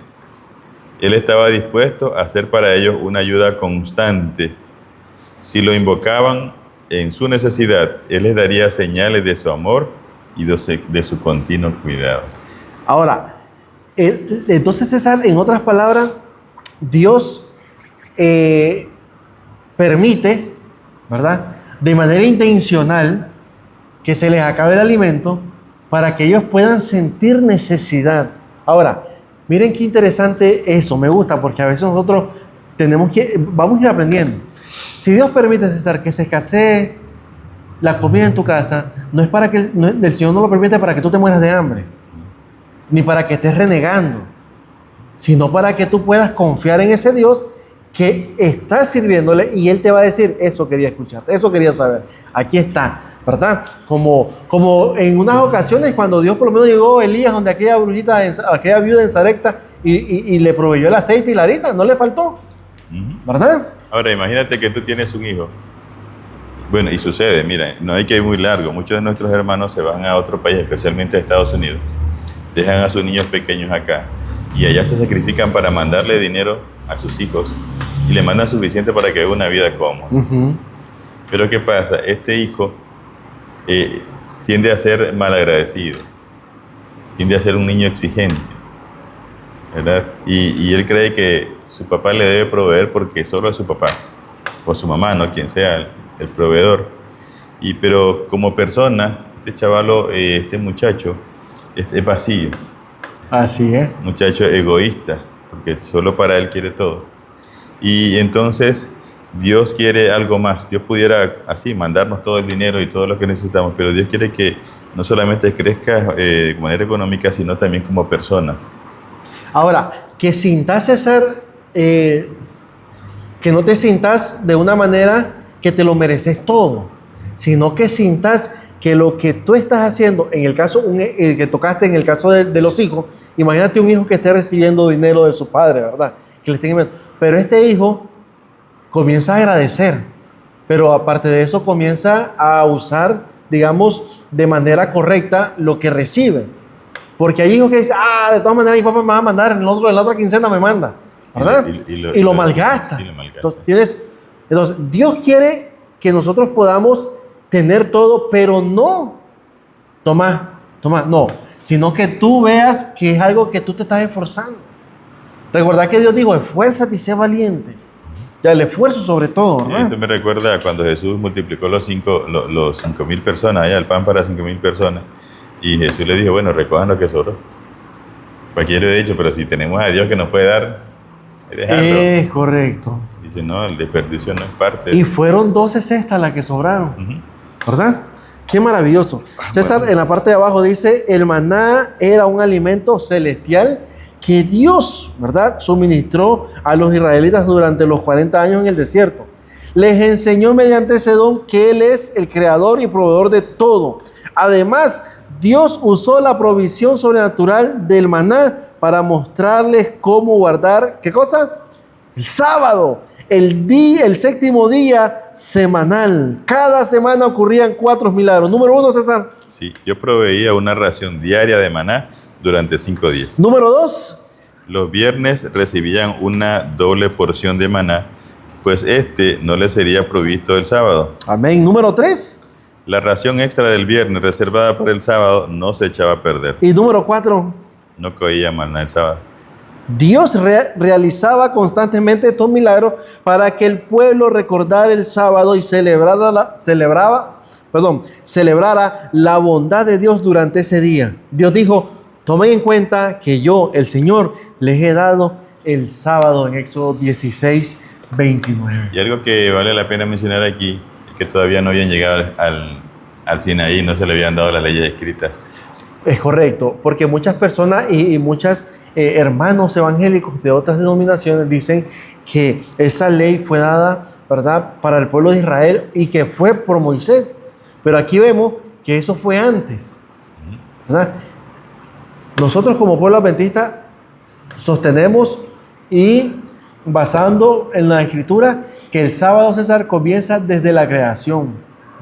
Él estaba dispuesto a hacer para ellos una ayuda constante. Si lo invocaban en su necesidad, Él les daría señales de su amor y de su continuo cuidado. Ahora, entonces César, en otras palabras, Dios permite, ¿verdad?, de manera intencional que se les acabe el alimento para que ellos puedan sentir necesidad. Ahora, miren qué interesante eso, me gusta, porque a veces nosotros vamos a ir aprendiendo. Si Dios permite, César, que se escasee la comida en tu casa, no es para que el Señor no lo permite para que tú te mueras de hambre, ni para que estés renegando, sino para que tú puedas confiar en ese Dios que está sirviéndole y Él te va a decir, eso quería escuchar, eso quería saber, aquí está, ¿verdad? Como en unas ocasiones cuando Dios por lo menos llegó Elías donde aquella viuda en Sarepta y le proveyó el aceite y la harina, no le faltó, ¿verdad? Ahora imagínate que tú tienes un hijo. Bueno, y sucede, mira, no hay que ir muy largo. Muchos de nuestros hermanos se van a otro país, especialmente a Estados Unidos, dejan a sus niños pequeños acá y allá se sacrifican para mandarle dinero a sus hijos y le mandan suficiente para que viva una vida cómoda. Pero ¿qué pasa? Este hijo tiende a ser malagradecido, tiende a ser un niño exigente, ¿verdad? Y él cree que su papá le debe proveer porque solo es su papá, o su mamá, no quien sea el proveedor. Pero como persona, este muchacho es vacío. Así es. Muchacho egoísta, porque solo para él quiere todo. Y entonces Dios quiere algo más. Dios pudiera así mandarnos todo el dinero y todo lo que necesitamos, pero Dios quiere que no solamente crezca de manera económica, sino también como persona. Ahora, que sintas, César, que no te sintas de una manera que te lo mereces todo, sino que sintas que lo que tú estás haciendo, en el caso que tocaste en el caso de los hijos, imagínate un hijo que esté recibiendo dinero de su padre, ¿verdad? Que le estén enviando. Pero este hijo comienza a agradecer, pero aparte de eso comienza a usar, digamos, de manera correcta lo que recibe. Porque hay hijos que dicen, de todas maneras mi papá me va a mandar, en la otra quincena me manda, ¿verdad? Y lo malgasta. Sí, lo malgasta. Entonces, Dios quiere que nosotros podamos tener todo, pero no, Tomás, no, sino que tú veas que es algo que tú te estás esforzando. Recordad que Dios dijo, esfuérzate y sé valiente. Ya, el esfuerzo sobre todo, ¿verdad? Esto me recuerda cuando Jesús multiplicó los 5.000 personas, el pan para 5.000 personas, y Jesús le dijo, bueno, recojan lo que sobró. Cualquiera de hecho, pero si tenemos a Dios que nos puede dar, dejarlo. Es correcto. Dice, no, el desperdicio no es parte. Y fueron 12 cestas las que sobraron, ¿verdad? Qué maravilloso. César, bueno, en la parte de abajo dice, el maná era un alimento celestial que Dios, ¿verdad?, suministró a los israelitas durante los 40 años en el desierto. Les enseñó mediante ese don que Él es el creador y proveedor de todo. Además, Dios usó la provisión sobrenatural del maná para mostrarles cómo guardar, ¿qué cosa? El sábado, el séptimo día semanal. Cada semana ocurrían 4 milagros. Número 1, César. Sí, yo proveía una ración diaria de maná durante 5 días. Número 2. Los viernes recibían una doble porción de maná, pues no les sería provisto el sábado. Amén. Número 3. La ración extra del viernes reservada para el sábado no se echaba a perder. Y número 4. No caía maná el sábado. Dios realizaba constantemente estos milagros para que el pueblo recordara el sábado y celebrara la bondad de Dios durante ese día. Dios dijo, tomen en cuenta que yo, el Señor, les he dado el sábado en Éxodo 16, 29. Y algo que vale la pena mencionar aquí es que todavía no habían llegado al Sinaí, no se le habían dado las leyes escritas. Es correcto, porque muchas personas y muchos hermanos evangélicos de otras denominaciones dicen que esa ley fue dada, ¿verdad?, para el pueblo de Israel y que fue por Moisés. Pero aquí vemos que eso fue antes, ¿verdad? Nosotros como pueblo adventista sostenemos y basando en la Escritura que el sábado, César, comienza desde la creación,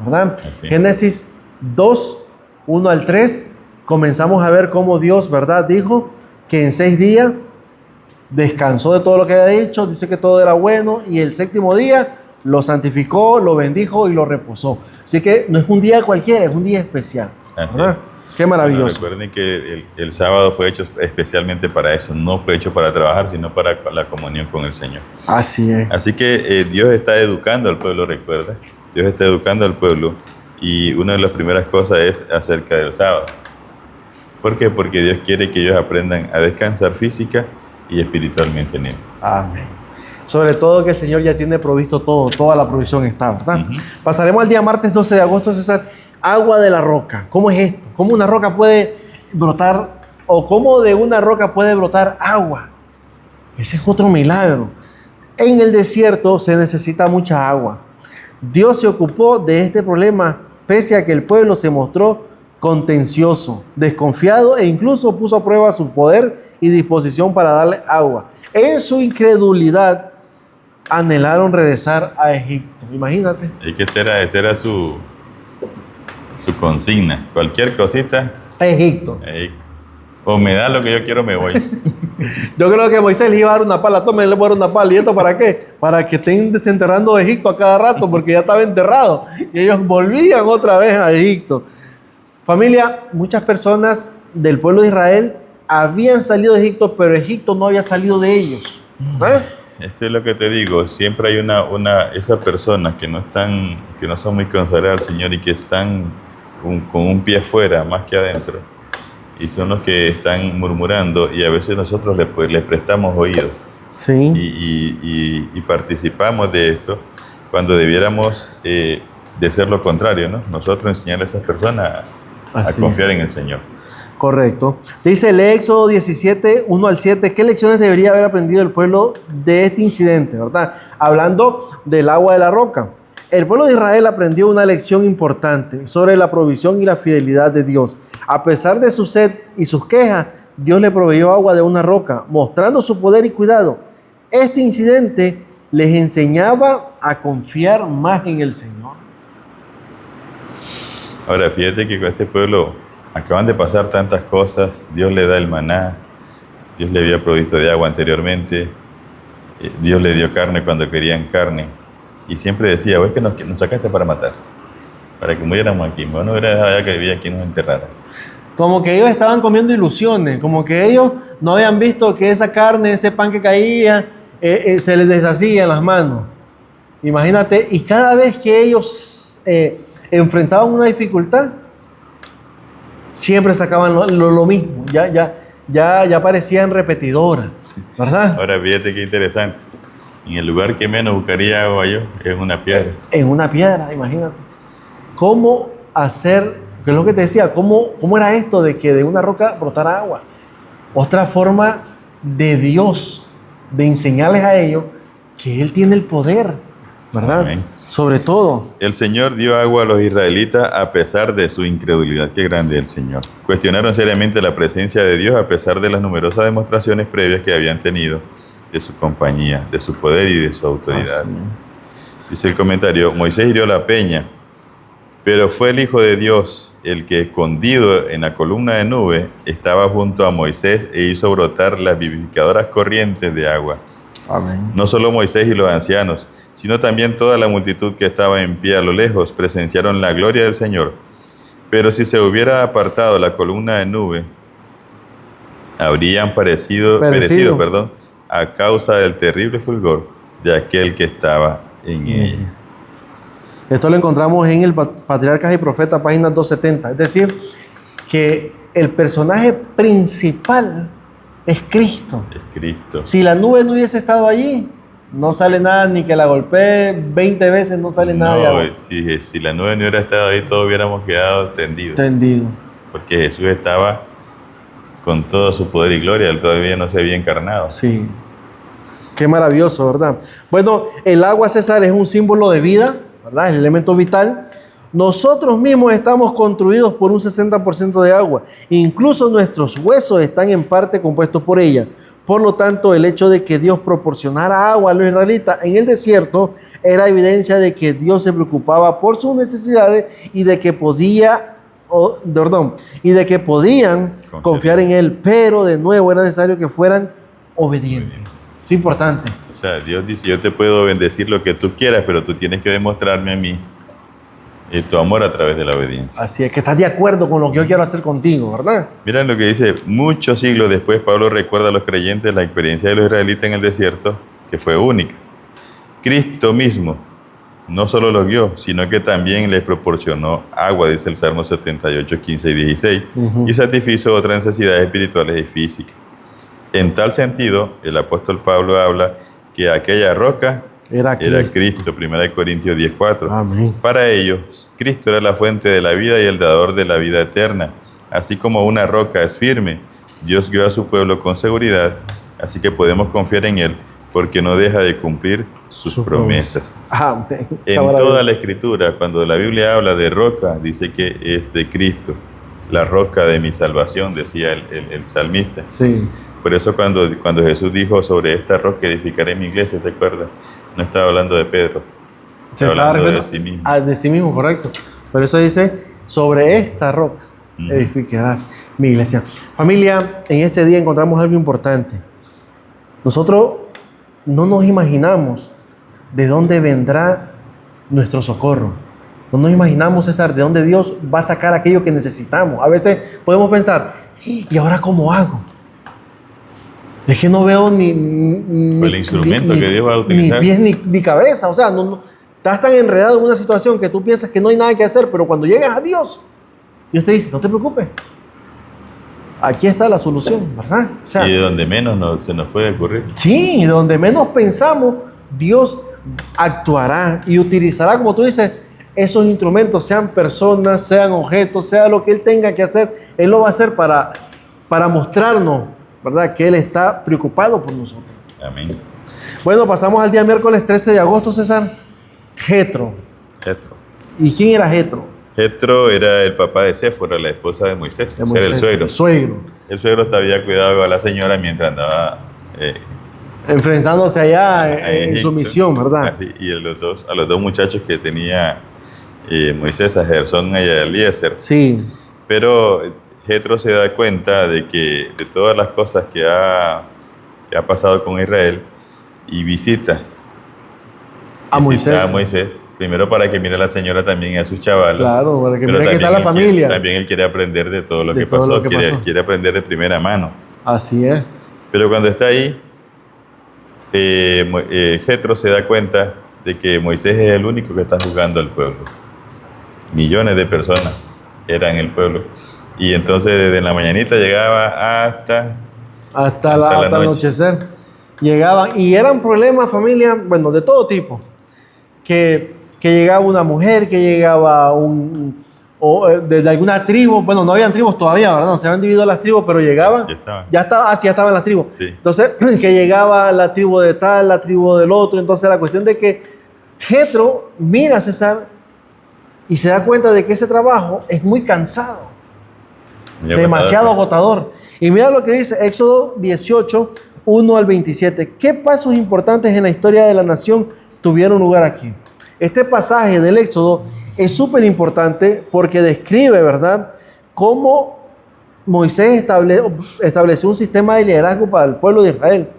¿verdad? Así. Génesis 2, 1 al 3, comenzamos a ver cómo Dios, ¿verdad?, dijo que en 6 días descansó de todo lo que había hecho, dice que todo era bueno, y el séptimo día lo santificó, lo bendijo y lo reposó. Así que no es un día cualquiera, es un día especial, ¿verdad? Qué maravilloso. Bueno, recuerden que el sábado fue hecho especialmente para eso, no fue hecho para trabajar, sino para la comunión con el Señor. Así es. Así que Dios está educando al pueblo, recuerda. Dios está educando al pueblo y una de las primeras cosas es acerca del sábado. ¿Por qué? Porque Dios quiere que ellos aprendan a descansar física y espiritualmente en Él. Amén. Sobre todo que el Señor ya tiene provisto todo, toda la provisión está, ¿verdad? Pasaremos al día martes 12 de agosto, César. Agua de la roca. ¿Cómo es esto? ¿Cómo una roca puede brotar o cómo de una roca puede brotar agua? Ese es otro milagro. En el desierto se necesita mucha agua. Dios se ocupó de este problema pese a que el pueblo se mostró contencioso, desconfiado e incluso puso a prueba su poder y disposición para darle agua. En su incredulidad anhelaron regresar a Egipto. Imagínate. Y que esa era su consigna. Cualquier cosita. Egipto. O me da lo que yo quiero, me voy. Yo creo que Moisés le iba a dar una pala. Tome, le voy a dar una pala. ¿Y esto para qué? Para que estén desenterrando de Egipto a cada rato, porque ya estaba enterrado. Y ellos volvían otra vez a Egipto. Familia, muchas personas del pueblo de Israel habían salido de Egipto, pero Egipto no había salido de ellos. Eso es lo que te digo. Siempre hay esas personas que no son muy consagradas al Señor y que están con un pie afuera más que adentro. Y son los que están murmurando y a veces nosotros les prestamos oído. Sí. Y participamos de esto cuando debiéramos de ser lo contrario, ¿no? Nosotros enseñar a esas personas a confiar en el Señor. Correcto. Dice el Éxodo 17, 1 al 7, ¿qué lecciones debería haber aprendido el pueblo de este incidente? ¿Verdad? Hablando del agua de la roca. El pueblo de Israel aprendió una lección importante sobre la provisión y la fidelidad de Dios. A pesar de su sed y sus quejas, Dios le proveyó agua de una roca, mostrando su poder y cuidado. Este incidente les enseñaba a confiar más en el Señor. Ahora, fíjate que con este pueblo acaban de pasar tantas cosas. Dios le da el maná, Dios le había provisto de agua anteriormente, Dios le dio carne cuando querían carne. Y siempre decía, es que nos sacaste para matar, para que muriéramos aquí. No hubiera dejado que vivía aquí nos enterrara. Como que ellos estaban comiendo ilusiones, como que ellos no habían visto que esa carne, ese pan que caía, se les deshacía en las manos. Imagínate, y cada vez que ellos enfrentaban una dificultad, siempre sacaban lo mismo, ya parecían repetidoras, ¿verdad? Ahora fíjate qué interesante. En el lugar que menos buscaría agua yo, es una piedra. En una piedra, imagínate. ¿Cómo hacer, que es lo que te decía, cómo era esto de que de una roca brotara agua? Otra forma de Dios, de enseñarles a ellos que Él tiene el poder, ¿verdad? Amén. Sobre todo. El Señor dio agua a los israelitas a pesar de su incredulidad. Qué grande es el Señor. Cuestionaron seriamente la presencia de Dios a pesar de las numerosas demostraciones previas que habían tenido de su compañía, de su poder y de su autoridad. Dice el comentario, Moisés hirió la peña, pero fue el Hijo de Dios el que, escondido en la columna de nube, estaba junto a Moisés e hizo brotar las vivificadoras corrientes de agua. Amén. No solo Moisés y los ancianos, sino también toda la multitud que estaba en pie a lo lejos presenciaron la gloria del Señor. Pero si se hubiera apartado la columna de nube, habrían perecido, a causa del terrible fulgor de aquel que estaba en ella. Esto lo encontramos en el Patriarcas y Profetas, página 270. Es decir, que el personaje principal es Cristo. Es Cristo. Si la nube no hubiese estado allí, no sale nada, ni que la golpee 20 veces, no sale nada de agua. Si la nube no hubiera estado ahí, todos hubiéramos quedado tendidos. Porque Jesús estaba con todo su poder y gloria, él todavía no se había encarnado. Sí. Qué maravilloso, ¿verdad? Bueno, el agua, César, es un símbolo de vida, ¿verdad? Es el elemento vital. Nosotros mismos estamos construidos por un 60% de agua. Incluso nuestros huesos están en parte compuestos por ella. Por lo tanto, el hecho de que Dios proporcionara agua a los israelitas en el desierto era evidencia de que Dios se preocupaba por sus necesidades y de que podían confiar en Él. Pero, de nuevo, era necesario que fueran obedientes. Es importante. O sea, Dios dice, yo te puedo bendecir lo que tú quieras, pero tú tienes que demostrarme a mí tu amor a través de la obediencia. Así es, que estás de acuerdo con lo que yo quiero hacer contigo, ¿verdad? Miren lo que dice, muchos siglos después Pablo recuerda a los creyentes la experiencia de los israelitas en el desierto, que fue única. Cristo mismo no solo los guió, sino que también les proporcionó agua, dice el Salmo 78, 15 y 16, y satisfizo otras necesidades espirituales y físicas. En tal sentido, el apóstol Pablo habla que aquella roca era Cristo, 1 Corintios 10:4. Amén. Para ellos, Cristo era la fuente de la vida y el dador de la vida eterna. Así como una roca es firme, Dios guió a su pueblo con seguridad, así que podemos confiar en Él, porque no deja de cumplir sus promesas. Amén. En toda la Escritura, cuando la Biblia habla de roca, dice que es de Cristo, la roca de mi salvación, decía el salmista. Sí. Por eso cuando Jesús dijo, sobre esta roca edificaré mi iglesia, ¿te acuerdas? No estaba hablando de Pedro, estaba hablando de sí mismo. De sí mismo, correcto. Por eso dice, sobre esta roca edificarás mi iglesia. Familia, en este día encontramos algo importante. Nosotros no nos imaginamos de dónde vendrá nuestro socorro. No nos imaginamos, César, de dónde Dios va a sacar aquello que necesitamos. A veces podemos pensar, ¿y ahora cómo hago? Es que no veo ni el instrumento que Dios va a utilizar. Ni pies ni cabeza. O sea, no, estás tan enredado en una situación que tú piensas que no hay nada que hacer, pero cuando llegas a Dios, Dios te dice, no te preocupes. aquí está la solución, ¿verdad? O sea, y de donde menos se nos puede ocurrir. Sí, de donde menos pensamos, Dios actuará y utilizará, como tú dices, esos instrumentos, sean personas, sean objetos, sea lo que Él tenga que hacer, Él lo va a hacer para mostrarnos, ¿verdad?, que Él está preocupado por nosotros. Amén. Bueno, pasamos al día miércoles 13 de agosto, César. Jetro. ¿Y quién era Jetro? Jetro era el papá de Séfora, la esposa de Moisés. Era el suegro. El suegro había cuidado a la señora mientras andaba enfrentándose allá en su misión, ¿verdad? Así, y a los dos muchachos que tenía Moisés, a Gersón y a Eliezer. Sí. Pero Jetro se da cuenta de que de todas las cosas que ha pasado con Israel, y visita a Moisés, primero para que mire a la señora también y a su chaval. Claro, para que mire qué tal la familia. También él quiere aprender de todo lo que pasó, quiere aprender de primera mano. Así es. Pero cuando está ahí, Jetro se da cuenta de que Moisés es el único que está juzgando al pueblo. Millones de personas eran el pueblo. Y entonces desde la mañanita llegaba hasta el anochecer. Llegaban, y eran problemas, familia, bueno, de todo tipo. Que llegaba una mujer, que llegaba desde alguna tribu, bueno, no habían tribus todavía, ¿verdad? No se habían dividido las tribus, pero llegaban. Ya estaban las tribus. Sí. Entonces, que llegaba la tribu de tal, la tribu del otro. Entonces, la cuestión de que Jetro mira a César y se da cuenta de que ese trabajo es muy cansado. Demasiado agotador. Y mira lo que dice Éxodo 18, 1 al 27. ¿Qué pasos importantes en la historia de la nación tuvieron lugar aquí? Este pasaje del Éxodo es súper importante porque describe, ¿verdad?, cómo Moisés estableció un sistema de liderazgo para el pueblo de Israel.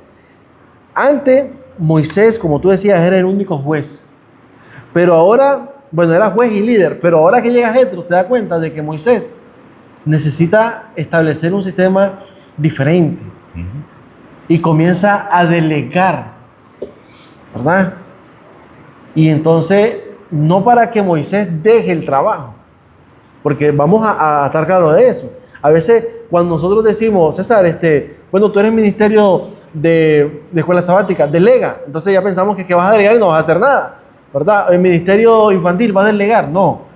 Antes, Moisés, como tú decías, era el único juez. Pero ahora, bueno, era juez y líder, pero ahora que llega Jetro se da cuenta de que Moisés necesita establecer un sistema diferente. Y comienza a delegar, ¿verdad? Y entonces, no para que Moisés deje el trabajo, porque vamos a estar claros de eso. A veces, cuando nosotros decimos, César, bueno, tú eres ministerio de escuela sabática, delega. Entonces ya pensamos que vas a delegar y no vas a hacer nada, ¿verdad? El ministerio infantil va a delegar. No.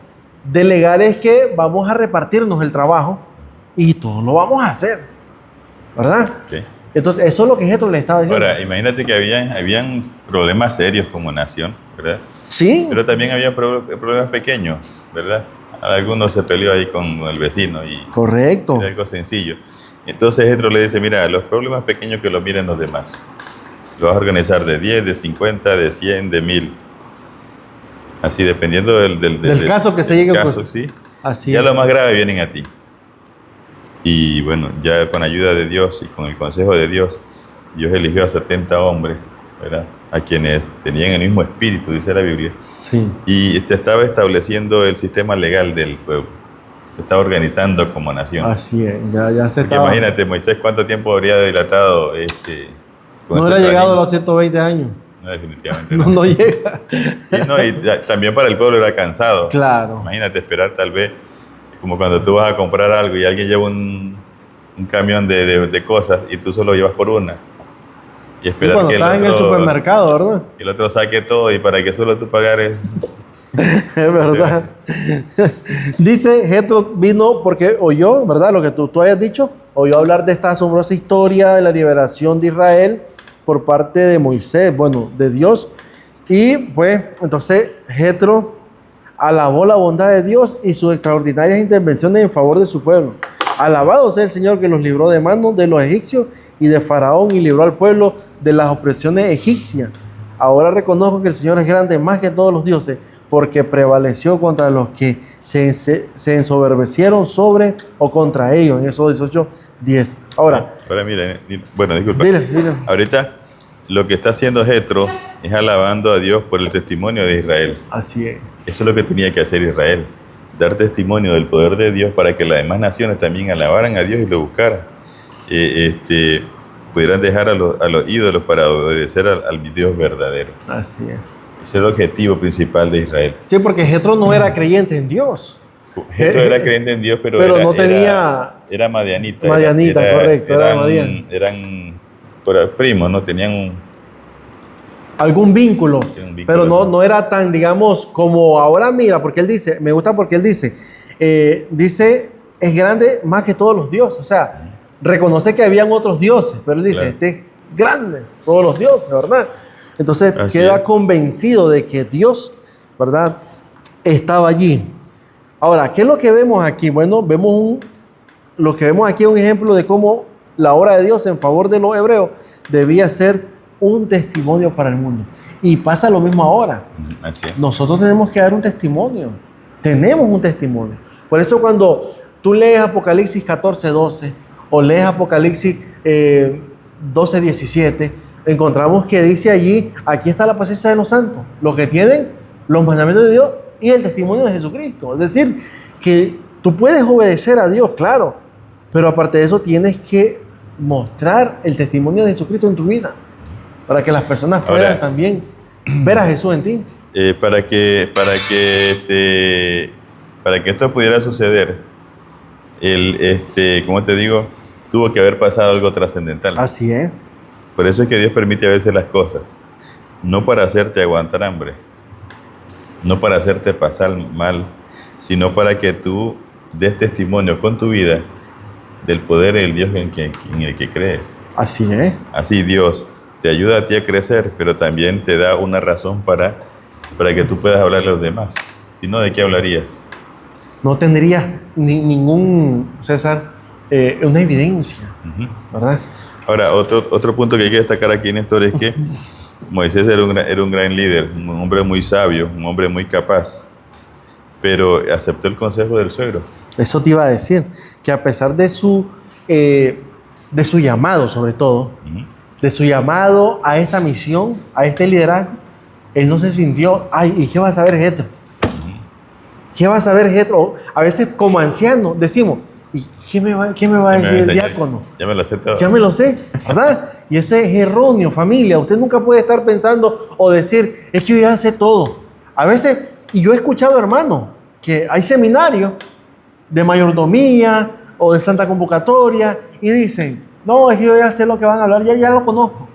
Delegar es que vamos a repartirnos el trabajo y todos lo vamos a hacer, ¿verdad? Sí. Entonces, eso es lo que Jetro le estaba diciendo. Ahora, imagínate que habían problemas serios como nación, ¿verdad? Sí. Pero también había problemas pequeños, ¿verdad? Algunos se peleó ahí con el vecino y... Correcto. Era algo sencillo. Entonces Jetro le dice, mira, los problemas pequeños que los miren los demás. Lo vas a organizar de 10, de 50, de 100, de 1000. Así, dependiendo del caso que se llegue. Caso, sí. Así ya es. lo más grave vienen a ti. Y bueno, ya con ayuda de Dios y con el consejo de Dios, Dios eligió a 70 hombres, ¿verdad?, a quienes tenían el mismo espíritu, dice la Biblia. Sí. Y se estaba estableciendo el sistema legal del pueblo. Se estaba organizando como nación. Así es, ya se Porque estaba. Imagínate, Moisés, ¿cuánto tiempo habría dilatado? No hubiera llegado a los 120 años. No, definitivamente no llega. Y también para el pueblo era cansado. Claro. Imagínate esperar tal vez, como cuando tú vas a comprar algo y alguien lleva un camión de cosas y tú solo llevas por una. Y esperar cuando que estás en el supermercado, ¿verdad? Que el otro saque todo y para que solo tú pagares. Es verdad. Dice, Jetro vino porque oyó, ¿verdad?, lo que tú hayas dicho, oyó hablar de esta asombrosa historia de la liberación de Israel por parte de Moisés, bueno, de Dios. Y pues, entonces, Jetro alabó la bondad de Dios y sus extraordinarias intervenciones en favor de su pueblo. Alabado sea el Señor que los libró de manos de los egipcios y de Faraón y libró al pueblo de las opresiones egipcias. Ahora reconozco que el Señor es grande más que todos los dioses, porque prevaleció contra los que se ensoberbecieron sobre o contra ellos. En Éxodo 18:10. Ahora mira, bueno, disculpa. Dile. Ahorita lo que está haciendo Jetro es alabando a Dios por el testimonio de Israel. Así es. Eso es lo que tenía que hacer Israel, dar testimonio del poder de Dios para que las demás naciones también alabaran a Dios y lo buscaran. Pudieran dejar a los ídolos para obedecer al Dios verdadero. Así es. Ese es el objetivo principal de Israel. Sí, porque Jetro no era creyente en Dios. Jetro era creyente en Dios, pero no tenía Era madianita. Madianita, correcto, eran primos, ¿no? Tenían algún vínculo, pero no era tan, digamos, como ahora. Mira, porque él dice, me gusta porque él dice, es grande más que todos los dioses. O sea, reconoce que habían otros dioses, pero él dice, claro, este es grande, todos los dioses, ¿verdad? Entonces queda convencido de que Dios, ¿verdad?, estaba allí. Ahora, ¿qué es lo que vemos aquí? Bueno, lo que vemos aquí es un ejemplo de cómo la obra de Dios en favor de los hebreos debía ser un testimonio para el mundo. Y pasa lo mismo ahora. Así es. Nosotros tenemos que dar un testimonio. Tenemos un testimonio. Por eso cuando tú lees Apocalipsis 14:12 o lees Apocalipsis 12:17, encontramos que dice allí, aquí está la presencia de los santos, los que tienen los mandamientos de Dios y el testimonio de Jesucristo. Es decir, que tú puedes obedecer a Dios, claro, pero aparte de eso tienes que mostrar el testimonio de Jesucristo en tu vida, para que las personas puedan también ver a Jesús en ti. Para que esto pudiera suceder, como te digo, tuvo que haber pasado algo trascendental. Así es. Por eso es que Dios permite a veces las cosas, no para hacerte aguantar hambre, no para hacerte pasar mal, sino para que tú des testimonio con tu vida del poder del Dios en el que crees. Así es. Así Dios te ayuda a ti a crecer, pero también te da una razón para que tú puedas hablarle a los demás. Si no, ¿de qué hablarías? No tendrías ningún, César, una evidencia, ¿verdad? Ahora, otro punto que hay que destacar aquí, Néstor, es que Moisés era un gran líder, un hombre muy sabio, un hombre muy capaz, pero aceptó el consejo del suegro. Eso te iba a decir, que a pesar de su llamado, sobre todo, de su llamado a esta misión, a este liderazgo, él no se sintió, ay, ¿y qué va a saber Jetro? ¿Qué va a saber Jetro? A veces como anciano decimos, ¿y qué me va a decir el diácono? Ya me lo sé todo. Ya me lo sé, ¿verdad? Y ese es erróneo, familia. Usted nunca puede estar pensando o decir, es que yo ya sé todo. A veces, y yo he escuchado, hermano, que hay seminarios de mayordomía o de santa convocatoria y dicen, no, es que yo ya sé lo que van a hablar, ya lo conozco.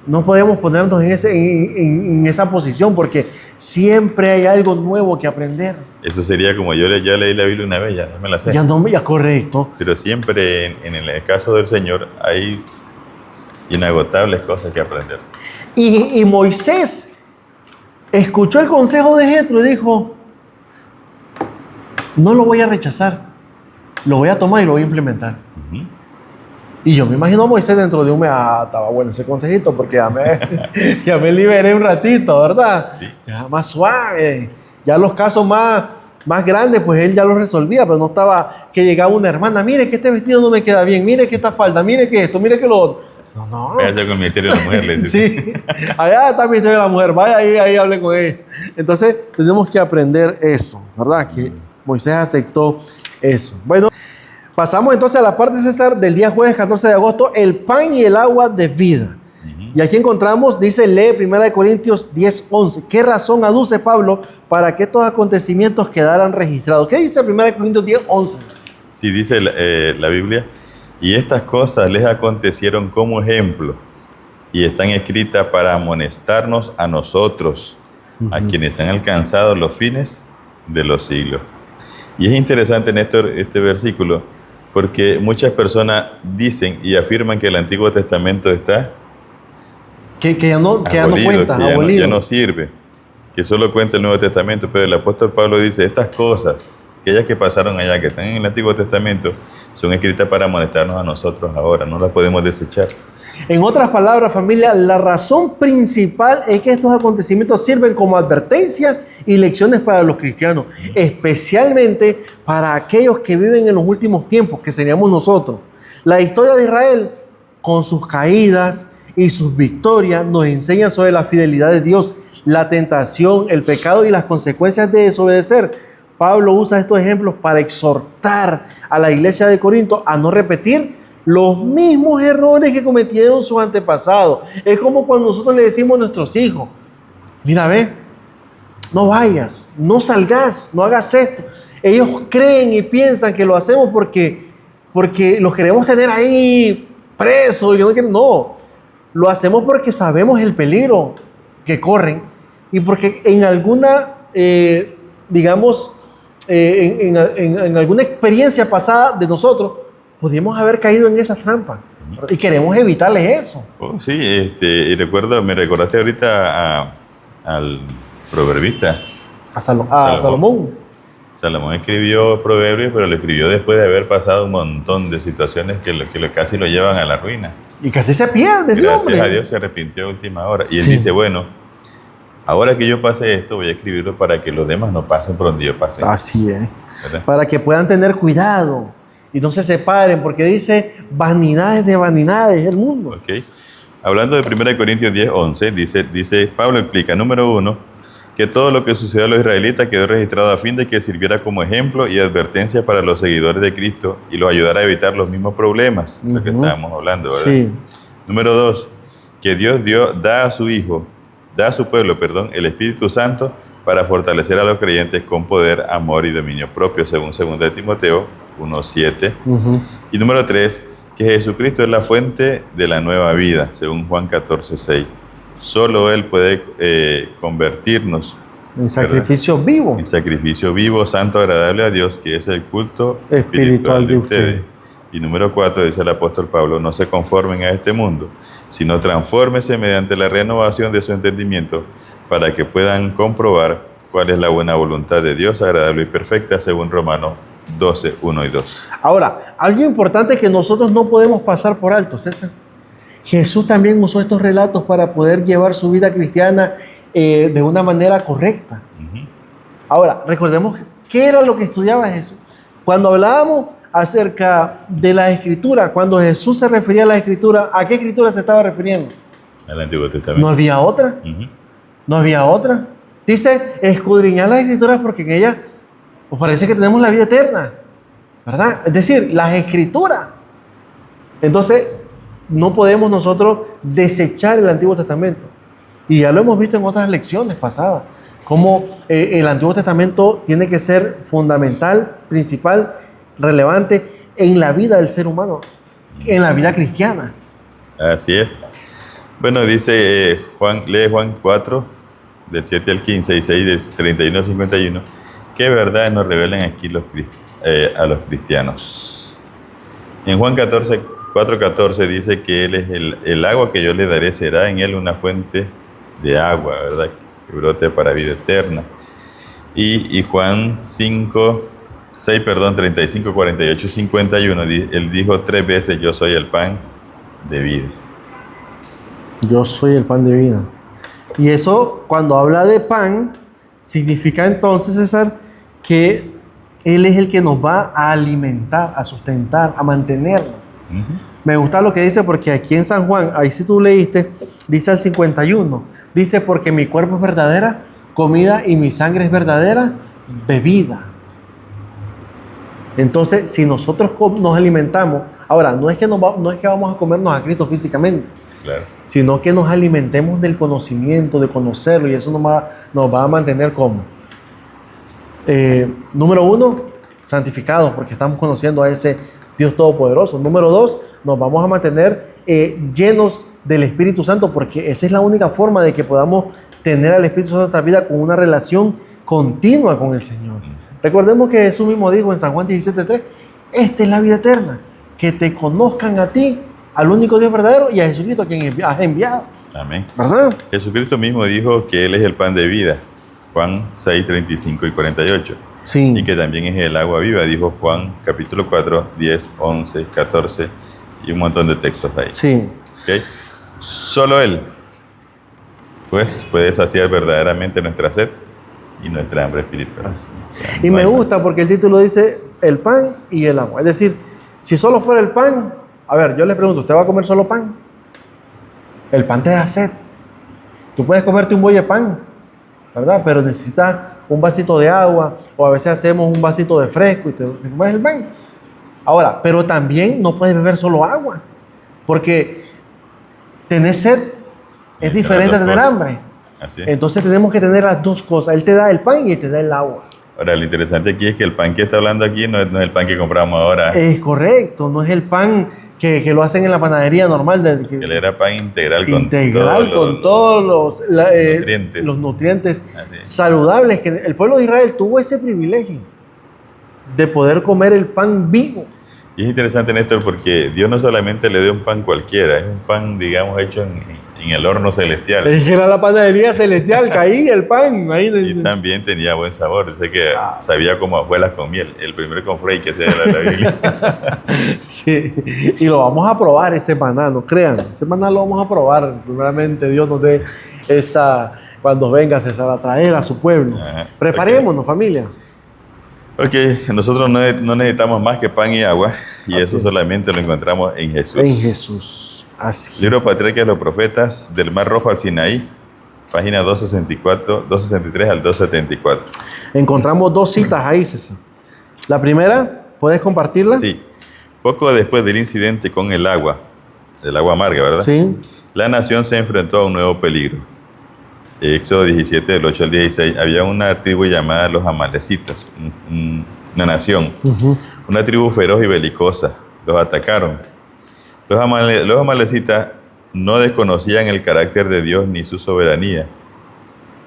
No podemos ponernos en esa posición porque siempre hay algo nuevo que aprender. Eso sería como yo ya leí la Biblia una vez, ya me la sé. Ya correcto. Pero siempre en el caso del Señor hay inagotables cosas que aprender. Y Moisés escuchó el consejo de Jetro y dijo, no lo voy a rechazar, lo voy a tomar y lo voy a implementar. Y yo me imagino a Moisés dentro de un mes, estaba bueno ese consejito porque ya me liberé un ratito, ¿verdad? Sí. Ya más suave. Ya los casos más grandes, pues él ya los resolvía, pero no estaba que llegaba una hermana, mire que este vestido no me queda bien, mire que esta falda, mire que esto, mire que lo otro. No. Vaya con el Ministerio de la Mujer, le dice. Sí, allá está el Ministerio de la Mujer, vaya ahí hable con ella. Entonces, tenemos que aprender eso, ¿verdad? Que Moisés aceptó eso. Bueno, pasamos entonces a la parte, César, del día jueves 14 de agosto, el pan y el agua de vida. Y aquí encontramos, lee 1 Corintios 10:11. ¿Qué razón aduce Pablo para que estos acontecimientos quedaran registrados? ¿Qué dice 1 Corintios 10:11? Sí, dice la Biblia, y estas cosas les acontecieron como ejemplo y están escritas para amonestarnos a nosotros, a quienes han alcanzado los fines de los siglos. Y es interesante, Néstor, este versículo, porque muchas personas dicen y afirman que el Antiguo Testamento está que ya no cuenta, ya no sirve, que solo cuenta el Nuevo Testamento, pero el apóstol Pablo dice, estas cosas, aquellas que pasaron allá, que están en el Antiguo Testamento, son escritas para amonestarnos a nosotros ahora, no las podemos desechar. En otras palabras, familia, la razón principal es que estos acontecimientos sirven como advertencia y lecciones para los cristianos, especialmente para aquellos que viven en los últimos tiempos, que seríamos nosotros. La historia de Israel, con sus caídas y sus victorias, nos enseña sobre la fidelidad de Dios, la tentación, el pecado y las consecuencias de desobedecer. Pablo usa estos ejemplos para exhortar a la iglesia de Corinto a no repetir los mismos errores que cometieron sus antepasados. Es como cuando nosotros le decimos a nuestros hijos, mira, no vayas, no salgas, no hagas esto. Ellos creen y piensan que lo hacemos porque porque los queremos tener ahí presos. No, lo hacemos porque sabemos el peligro que corren y porque en alguna, digamos, en alguna experiencia pasada de nosotros, podríamos haber caído en esas trampas y queremos evitarles eso. Oh, sí, y me recordaste ahorita al proverbista. A Salomón. Salomón escribió Proverbios, pero lo escribió después de haber pasado un montón de situaciones que casi lo llevan a la ruina. Y casi se pierde ese hombre. Gracias a Dios se arrepintió a última hora. Y él dice, bueno, ahora que yo pasé esto, voy a escribirlo para que los demás no pasen por donde yo pasé. Así es. ¿Verdad? Para que puedan tener cuidado y no se separen, porque dice vanidades de vanidades el mundo. Okay. Hablando de 1 Corintios 10:11, dice Pablo explica, número 1, que todo lo que sucedió a los israelitas quedó registrado a fin de que sirviera como ejemplo y advertencia para los seguidores de Cristo y los ayudara a evitar los mismos problemas, lo que estábamos hablando, ¿verdad? Sí. Número 2, que Dios da a su pueblo, el Espíritu Santo para fortalecer a los creyentes con poder, amor y dominio propio, según 2 Timoteo 1:7. Y número 3, que Jesucristo es la fuente de la nueva vida, según Juan 14:6. Solo Él puede convertirnos en sacrificio vivo. En sacrificio vivo, santo, agradable a Dios, que es el culto espiritual de ustedes. Y número 4, dice el apóstol Pablo, no se conformen a este mundo, sino transfórmese mediante la renovación de su entendimiento para que puedan comprobar cuál es la buena voluntad de Dios, agradable y perfecta, según Romanos 12:1 y 2. Ahora, algo importante que nosotros no podemos pasar por alto, César. Jesús también usó estos relatos para poder llevar su vida cristiana de una manera correcta. Ahora, recordemos qué era lo que estudiaba Jesús. Cuando hablábamos acerca de la Escritura, cuando Jesús se refería a la Escritura, ¿a qué Escritura se estaba refiriendo? Al Antiguo Testamento. ¿No había otra? ¿No había otra? Dice, escudriñar las Escrituras porque en ellas pues parece que tenemos la vida eterna, ¿verdad? Es decir, las Escrituras. Entonces, no podemos nosotros desechar el Antiguo Testamento. Y ya lo hemos visto en otras lecciones pasadas, cómo el Antiguo Testamento tiene que ser fundamental, principal, relevante en la vida del ser humano, en la vida cristiana. Así es. Bueno, dice lee Juan 4, del 7 al 15, y 6, del 31 al 51, qué verdad nos revelan aquí a los cristianos. En Juan 4:14 dice que Él es el agua que yo le daré, será en Él una fuente de agua, ¿verdad? Que brote para vida eterna. Y Juan 35, 48 y 51, Él dijo 3 veces, yo soy el pan de vida. Yo soy el pan de vida. Y eso, cuando habla de pan, significa entonces, César, que Él es el que nos va a alimentar, a sustentar, a mantenernos. Me gusta lo que dice porque aquí en San Juan, ahí si tú leíste, dice al 51, dice porque mi cuerpo es verdadera comida y mi sangre es verdadera bebida. Entonces, si nosotros nos alimentamos, ahora, no es que vamos a comernos a Cristo físicamente, claro, sino que nos alimentemos del conocimiento, de conocerlo, y eso nos va a mantener como número 1, santificados, porque estamos conociendo a ese Dios Todopoderoso. Número 2, nos vamos a mantener llenos del Espíritu Santo, porque esa es la única forma de que podamos tener al Espíritu Santo en nuestra vida con una relación continua con el Señor. Recordemos que Jesús mismo dijo en San Juan 17:3, esta es la vida eterna, que te conozcan a ti, al único Dios verdadero, y a Jesucristo a quien has enviado. Amén. ¿Verdad? Jesucristo mismo dijo que Él es el pan de vida, Juan 6, 35 y 48. Sí. Y que también es el agua viva, dijo Juan capítulo 4, 10, 11, 14 y un montón de textos ahí. Sí. ¿Okay? Solo Él, pues, puede saciar verdaderamente nuestra sed y nuestra hambre espiritual. Y me gusta porque el título dice el pan y el agua. Es decir, si solo fuera el pan, a ver, yo les pregunto, ¿usted va a comer solo pan? El pan te da sed. Tú puedes comerte un bollo de pan, ¿verdad? Pero necesitas un vasito de agua, o a veces hacemos un vasito de fresco y te comes el pan. Ahora, pero también no puedes beber solo agua, porque tener sed es diferente a tener hambre. Así es. Entonces tenemos que tener las dos cosas. Él te da el pan y Él te da el agua. Ahora, lo interesante aquí es que el pan que está hablando aquí no es el pan que compramos ahora. Es correcto, no es el pan que lo hacen en la panadería normal. Que él era pan integral con todos los nutrientes saludables. Que el pueblo de Israel tuvo ese privilegio de poder comer el pan vivo. Y es interesante, Néstor, porque Dios no solamente le dio un pan cualquiera, es un pan, digamos, hecho en el horno celestial. Es que era la panadería celestial, caía el pan. Ahí y también tenía buen sabor, dice que sabía como hojuelas con miel, el primer confrey que se da en la Biblia. Sí, y lo vamos a probar ese maná, no crean, ese maná lo vamos a probar, primeramente Dios nos dé esa, cuando venga César a traer a su pueblo. Preparémonos, familia. Ok, nosotros no necesitamos más que pan y agua, y así eso solamente lo encontramos en Jesús. En Jesús, así. Libro Patriarcas de los Profetas, del Mar Rojo al Sinaí, página 263 al 274. Encontramos dos citas ahí, César. La primera, ¿puedes compartirla? Sí. Poco después del incidente con el agua amarga, ¿verdad? Sí. La nación se enfrentó a un nuevo peligro. Éxodo 17, del 8 al 16, había una tribu llamada los amalecitas, una nación, una tribu feroz y belicosa. Los atacaron. Los amalecitas no desconocían el carácter de Dios ni su soberanía,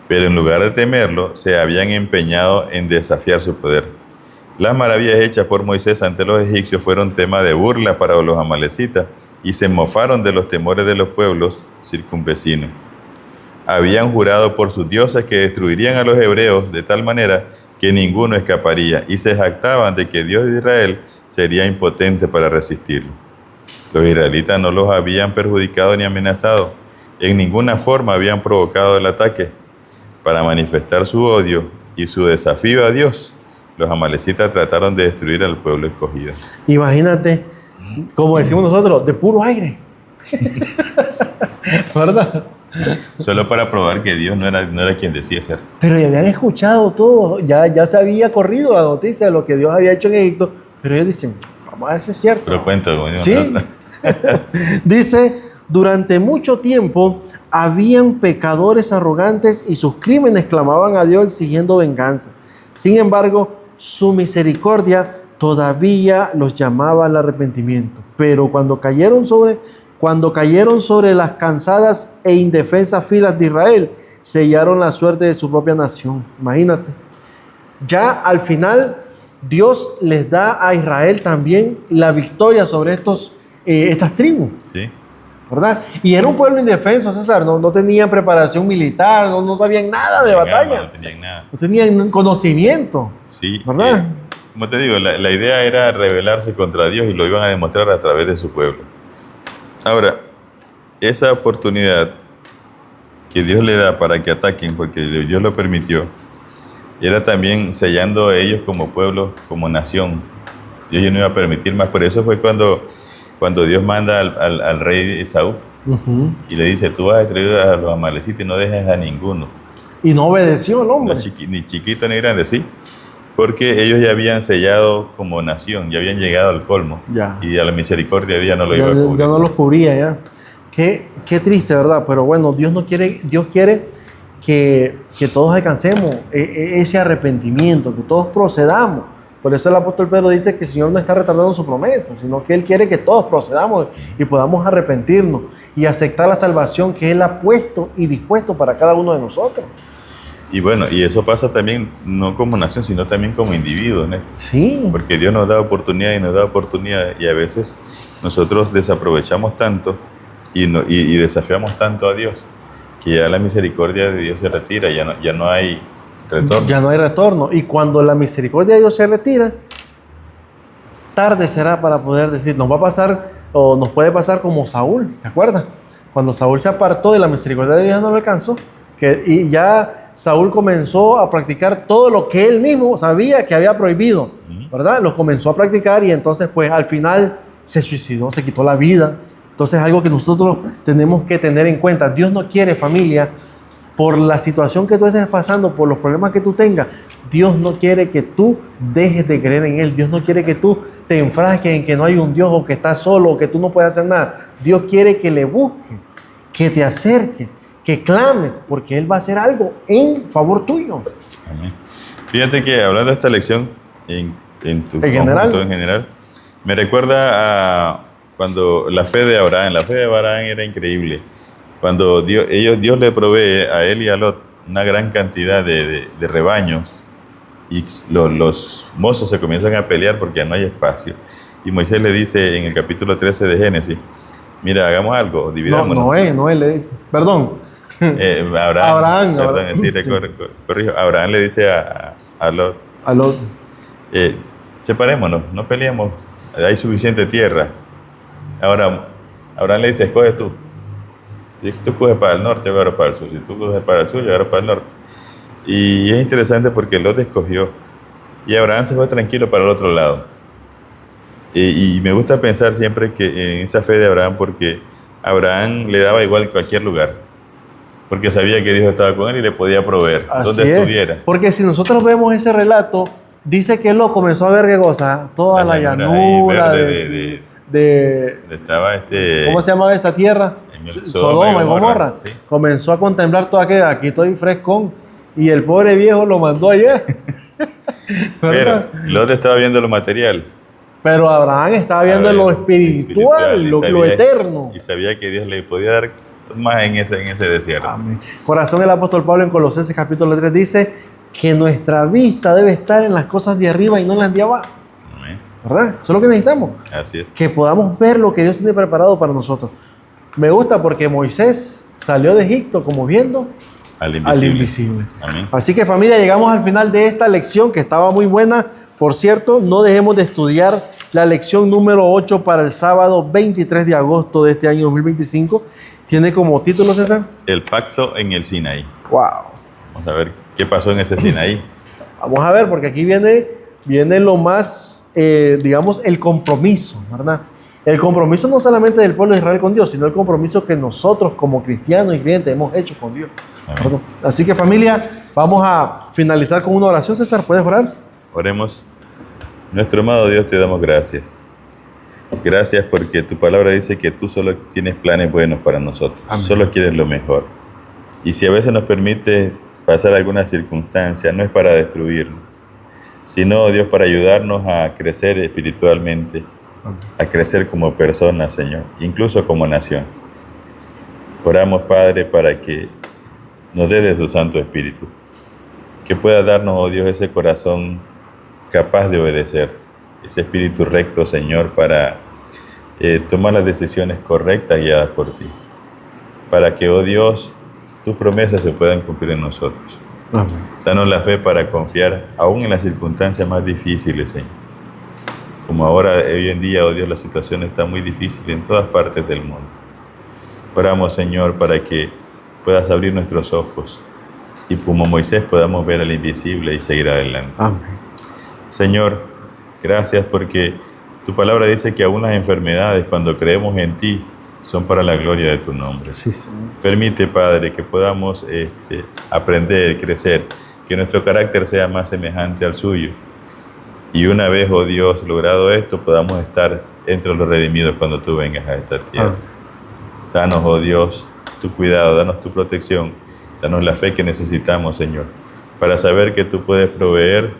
pero en lugar de temerlo, se habían empeñado en desafiar su poder. Las maravillas hechas por Moisés ante los egipcios fueron tema de burla para los amalecitas y se mofaron de los temores de los pueblos circunvecinos. Habían jurado por sus dioses que destruirían a los hebreos de tal manera que ninguno escaparía y se jactaban de que Dios de Israel sería impotente para resistirlo. Los israelitas no los habían perjudicado ni amenazado, en ninguna forma habían provocado el ataque. Para manifestar su odio y su desafío a Dios, los amalecitas trataron de destruir al pueblo escogido. Imagínate, como decimos nosotros, de puro aire. ¿Verdad? Solo para probar que Dios no era quien decía ser. Pero ya habían escuchado todo, ya se había corrido la noticia de lo que Dios había hecho en Egipto, pero ellos dicen, vamos a ver si es cierto. Pero cuéntame. Sí. Dice, durante mucho tiempo habían pecadores arrogantes y sus crímenes clamaban a Dios exigiendo venganza. Sin embargo, su misericordia todavía los llamaba al arrepentimiento. Pero cuando cayeron sobre las cansadas e indefensas filas de Israel, sellaron la suerte de su propia nación. Imagínate. Ya al final, Dios les da a Israel también la victoria sobre estas tribus. Sí. ¿Verdad? Y era un pueblo indefenso, César. No tenían preparación militar, no sabían nada de batalla. No tenían nada. No tenían conocimiento. Sí. ¿Verdad? Como te digo, la idea era rebelarse contra Dios y lo iban a demostrar a través de su pueblo. Ahora, esa oportunidad que Dios le da para que ataquen, porque Dios lo permitió, era también sellando a ellos como pueblo, como nación. Dios ya no iba a permitir más. Por eso fue cuando Dios manda al rey Esaú y le dice, tú vas a destruir a los amalecitas y no dejes a ninguno. Y no obedeció el hombre. Ni chiquito ni grande, sí. Porque ellos ya habían sellado como nación, ya habían llegado al colmo. Ya. Y a la misericordia de Dios no lo iba a cubrir. Ya no los cubría, ya. Qué triste, ¿verdad? Pero bueno, Dios quiere que todos alcancemos ese arrepentimiento, que todos procedamos. Por eso el apóstol Pedro dice que el Señor no está retardando su promesa, sino que Él quiere que todos procedamos y podamos arrepentirnos y aceptar la salvación que Él ha puesto y dispuesto para cada uno de nosotros. Y bueno, y eso pasa también no como nación, sino también como individuos, ¿no? Sí. Porque Dios nos da oportunidad y a veces nosotros desaprovechamos tanto y desafiamos tanto a Dios que ya la misericordia de Dios se retira, ya no hay retorno. Ya no hay retorno. Y cuando la misericordia de Dios se retira, tarde será para poder decir, nos puede pasar como Saúl, ¿te acuerdas? Cuando Saúl se apartó de la misericordia de Dios no lo alcanzó. Y ya Saúl comenzó a practicar todo lo que él mismo sabía que había prohibido, ¿verdad? Lo comenzó a practicar y entonces pues al final se suicidó, se quitó la vida. Entonces algo que nosotros tenemos que tener en cuenta. Dios no quiere, familia, por la situación que tú estés pasando, por los problemas que tú tengas, Dios no quiere que tú dejes de creer en Él. Dios no quiere que tú te enfrasques en que no hay un Dios o que estás solo o que tú no puedes hacer nada. Dios quiere que le busques, que te acerques, que clames, porque Él va a hacer algo en favor tuyo. Amén. Fíjate que hablando de esta lección, en tu conjunto en general, me recuerda a cuando la fe de Abraham era increíble. Cuando Dios le provee a él y a Lot una gran cantidad de rebaños, y los mozos se comienzan a pelear porque no hay espacio. Y Moisés le dice en el capítulo 13 de Génesis, mira, hagamos algo, dividámonos. Noé le dice, perdón. Abraham. Sí, corrijo. Abraham le dice a Lot, separémonos, no peleemos, hay suficiente tierra. Ahora, Abraham le dice, escoge tú. Si tú coges para el norte, yo agarro para el sur. Si tú coges para el sur, yo agarro para el norte. Y es interesante porque Lot escogió y Abraham se fue tranquilo para el otro lado. Y me gusta pensar siempre que en esa fe de Abraham, porque Abraham le daba igual cualquier lugar, porque sabía que Dios estaba con él y le podía proveer donde estuviera. Porque si nosotros vemos ese relato, dice que él lo comenzó a ver qué cosa, toda la llanura estaba ¿cómo se llamaba esa tierra? Sodoma y Gomorra. Sí. Comenzó a contemplar todo aquello, aquí estoy frescón. Y el pobre viejo lo mandó allá. Pero Lot estaba viendo lo material. Pero Abraham estaba viendo lo espiritual, lo eterno. Y sabía que Dios le podía dar más en ese desierto. Amén. Corazón, el apóstol Pablo en Colosenses capítulo 3 dice que nuestra vista debe estar en las cosas de arriba y no en las de abajo. Amén. ¿Verdad? Eso es lo que necesitamos. Así es. Que podamos ver lo que Dios tiene preparado para nosotros. Me gusta porque Moisés salió de Egipto como viendo al invisible. Amén. Así que, familia, llegamos al final de esta lección que estaba muy buena. Por cierto, no dejemos de estudiar la lección número 8 para el sábado 23 de agosto de este año 2025. Tiene como título, César, El pacto en el Sinaí. ¡Wow! Vamos a ver qué pasó en ese Sinaí. Vamos a ver, porque aquí viene lo más, digamos, el compromiso, ¿verdad? El compromiso no solamente del pueblo de Israel con Dios, sino el compromiso que nosotros como cristianos y creyentes hemos hecho con Dios. Así que, familia, vamos a finalizar con una oración. César, ¿puedes orar? Oremos. Nuestro amado Dios, te damos gracias. Gracias porque tu palabra dice que tú solo tienes planes buenos para nosotros. Amén. Solo quieres lo mejor. Y si a veces nos permites pasar alguna circunstancia, no es para destruirnos, sino, Dios, para ayudarnos a crecer espiritualmente, a crecer como personas, Señor, incluso como nación. Oramos, Padre, para que nos dé de tu Santo Espíritu, que pueda darnos, oh Dios, ese corazón capaz de obedecer, ese espíritu recto, Señor, para tomar las decisiones correctas guiadas por ti, para que, oh Dios, tus promesas se puedan cumplir en nosotros. Amén. Danos la fe para confiar aún en las circunstancias más difíciles, Señor. Como ahora, hoy en día, oh Dios, la situación está muy difícil en todas partes del mundo. Oramos, Señor, para que puedas abrir nuestros ojos y como Moisés podamos ver al invisible y seguir adelante. Amén. Señor, gracias porque tu palabra dice que aún las enfermedades, cuando creemos en ti, son para la gloria de tu nombre. Sí, Señor. Permite, Padre, que podamos aprender, crecer, que nuestro carácter sea más semejante al suyo. Y una vez, oh Dios, logrado esto, podamos estar entre los redimidos cuando tú vengas a esta tierra. Danos, oh Dios, tu cuidado, danos tu protección, danos la fe que necesitamos, Señor, para saber que tú puedes proveer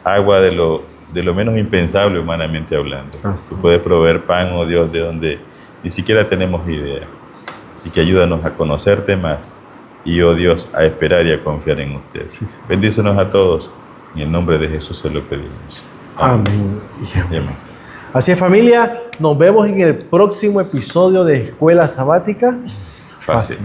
agua de lo menos impensable humanamente hablando. Tú puedes proveer pan, oh Dios, de donde ni siquiera tenemos idea. Así que ayúdanos a conocerte más y, oh Dios, a esperar y a confiar en usted. Sí. Bendícenos a todos. En el nombre de Jesús se lo pedimos. Amén. Amén. Así es, familia. Nos vemos en el próximo episodio de Escuela Sabática Fácil.